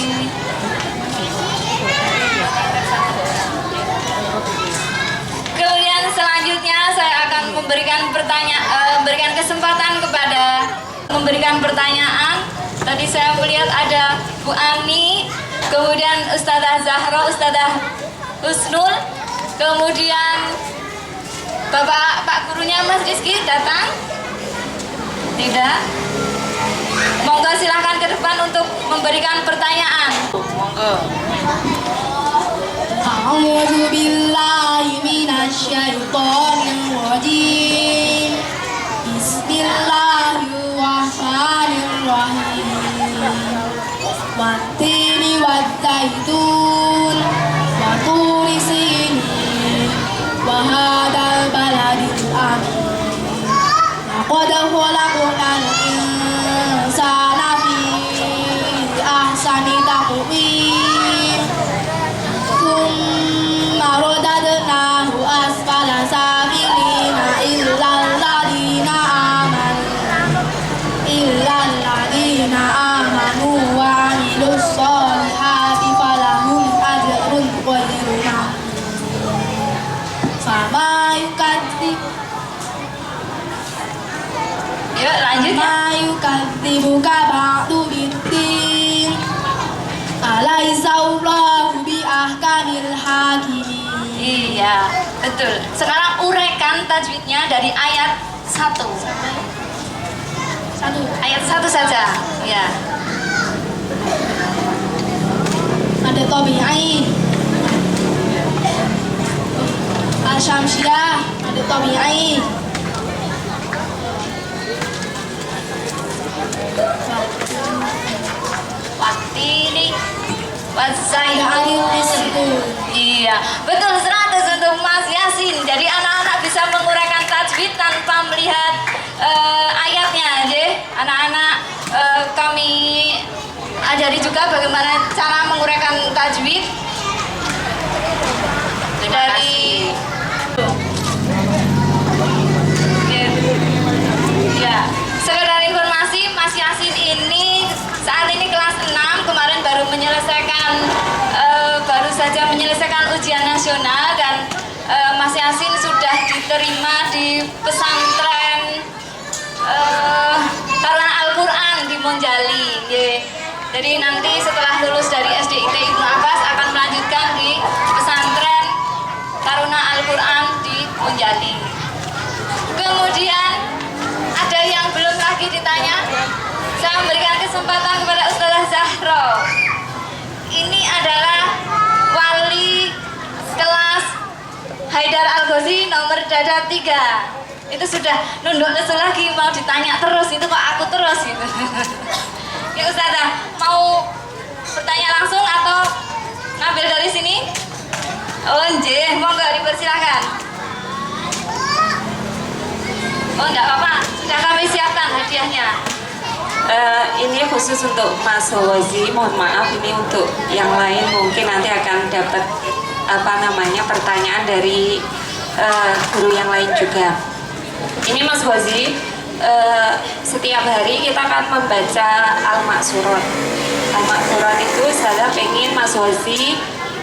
Speaker 4: Kemudian selanjutnya saya akan memberikan kesempatan memberikan pertanyaan. Tadi saya melihat ada Bu Ani, kemudian Ustadzah Zahra, Ustadzah Husnul, kemudian Pak gurunya Mas Rizky datang? Tidak? Monggo silahkan ke depan untuk memberikan pertanyaan.
Speaker 11: Monggo.
Speaker 9: A'udzu billahi minasyaitonir rajim. Bismillahirrahmanirrahim. Wattini wadzaitun wa turi sinin wa hadzal baladil amin. Laqad khalaqnal insana fi ahsani taqwim. Tsumma radadnahu asfala safilina illal ladina amanu wa amilus solihati falahum ajrun ghairu mamnun. Fama yukadzib
Speaker 4: Yuk lanjut ya.
Speaker 9: Ma yukadzibuka ba'du biddin. Alaisa Allahu bi ahkamil hakimin.
Speaker 4: Iya, betul. Sekarang uraikan tajwidnya dari ayat 1. Ayat 1 saja. Ya.
Speaker 9: Ada tabi'i, Al-Syamsiyah, ada tabi'i.
Speaker 4: Wattini wadzaitun. Iya, betul 100 untuk Mas Yasin. Jadi anak-anak bisa menguraikan tajwid tanpa melihat ayatnya, aja. Anak-anak kami ajari juga bagaimana cara menguraikan tajwid dari. Ya, sekedar informasi, Mas Yasin ini saat ini kelas 6, kemarin baru saja menyelesaikan ujian nasional dan Mas Yasin sudah diterima di pesantren Taruna Al-Quran di Monjali. Jadi nanti setelah lulus dari SDIT Ibnu Abbas akan melanjutkan di pesantren Taruna Al-Quran di Monjali. Kemudian ada yang belum lagi ditanya, saya memberikan kesempatan kepada Ustadzah Zahra. Ini adalah wali kelas Haidar Al-Ghazi nomor dada 3. Itu sudah nunduk lesu lagi, mau ditanya terus, itu kok aku terus gitu. Ya Ustazah, mau bertanya langsung atau ngambil dari sini? Oh nggih, monggo dipersilakan. Oh enggak apa-apa, sudah kami siapkan hadiahnya.
Speaker 11: Ini khusus untuk Mas Fauzi, mohon maaf ini untuk yang lain mungkin nanti akan dapat pertanyaan dari guru yang lain juga. Ini Mas Fauzi, setiap hari kita akan membaca Al-Maksurat. Al-Maksurat itu saya pengen Mas Fauzi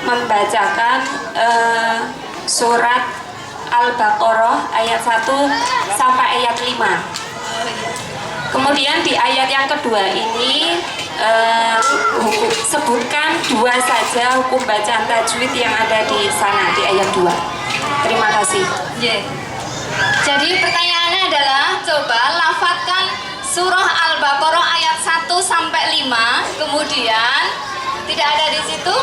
Speaker 11: membacakan surat Al-Baqarah ayat 1 sampai ayat 5. Kemudian di ayat yang kedua ini sebutkan 2 saja hukum bacaan tajwid yang ada di sana di ayat 2. Terima kasih.
Speaker 4: Yeah. Jadi pertanyaannya adalah coba lafadzkan surah Al-Baqarah ayat 1 sampai 5. Kemudian tidak ada di situ.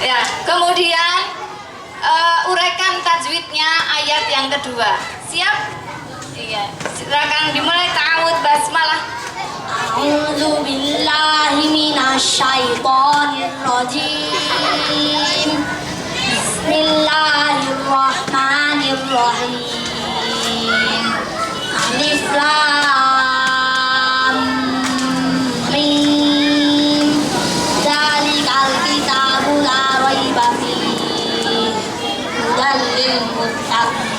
Speaker 4: Ya, kemudian uraikan tajwidnya ayat yang kedua. Siap? Iya, silakan dimulai. Ta'awud basmalah.
Speaker 3: A'udzu billahi minasyaitonir rajim. Bismillahirrahmanirrahim. Alif lam mim. Dzalikal kitabu la raiba fihi. Hudal lil muttaqin.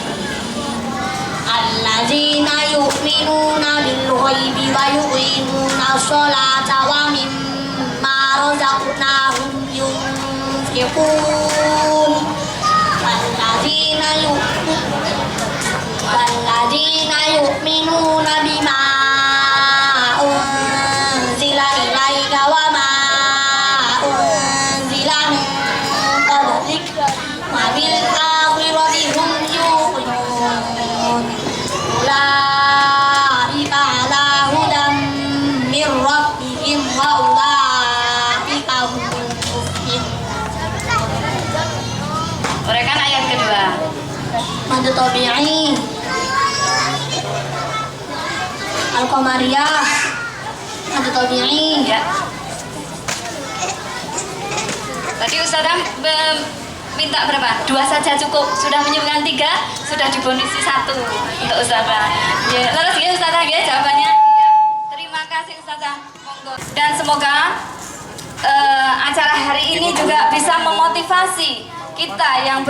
Speaker 3: Alladzina yu'minuna bil ghaibi wa yuqimuna sholata wa mimma razaqnahum yunfiqun. Walladzina yu'minuna bima unzila ilaika wa ma unzila min qablik wa bil akhirati hum yuqinun. Ulaika ala hudam min rabbihim wa ulaika humul muflihun.
Speaker 4: Uraikan ayat kedua.
Speaker 3: Madu tabi'i Al-Qamariyah. Madu tabi'i.
Speaker 4: Ya. Tadi Ustazah minta berapa? 2 saja cukup. Sudah menyebutkan 3, sudah dibonisi 1 untuk Ustazah. Ya, terus ya Ustazah ya jawabannya. Ya. Terima kasih Ustazah. Monggo. Dan semoga acara hari ini juga bisa memotivasi kita yang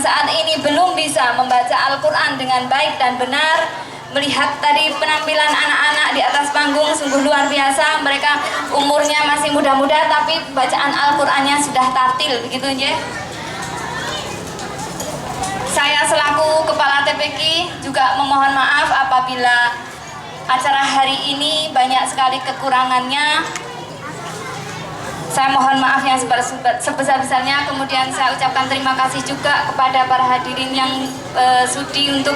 Speaker 4: saat ini belum bisa membaca Al-Quran dengan baik dan benar. Melihat tadi penampilan anak-anak di atas panggung sungguh luar biasa. Mereka umurnya masih muda-muda tapi bacaan Al-Qurannya sudah tartil, begitu ya. Saya selaku Kepala TPQ juga memohon maaf apabila acara hari ini banyak sekali kekurangannya. Saya mohon maaf yang sebesar-besarnya. Kemudian saya ucapkan terima kasih juga kepada para hadirin yang sudi untuk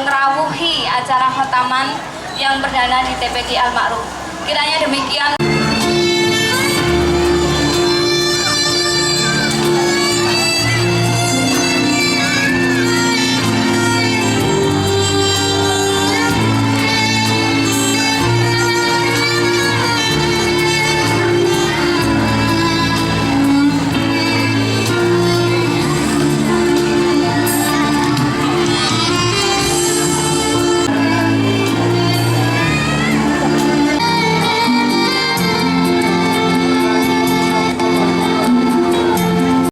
Speaker 4: ngerawuhi acara khotaman yang perdana di TPQ Al Ma'ruf. Kiranya demikian.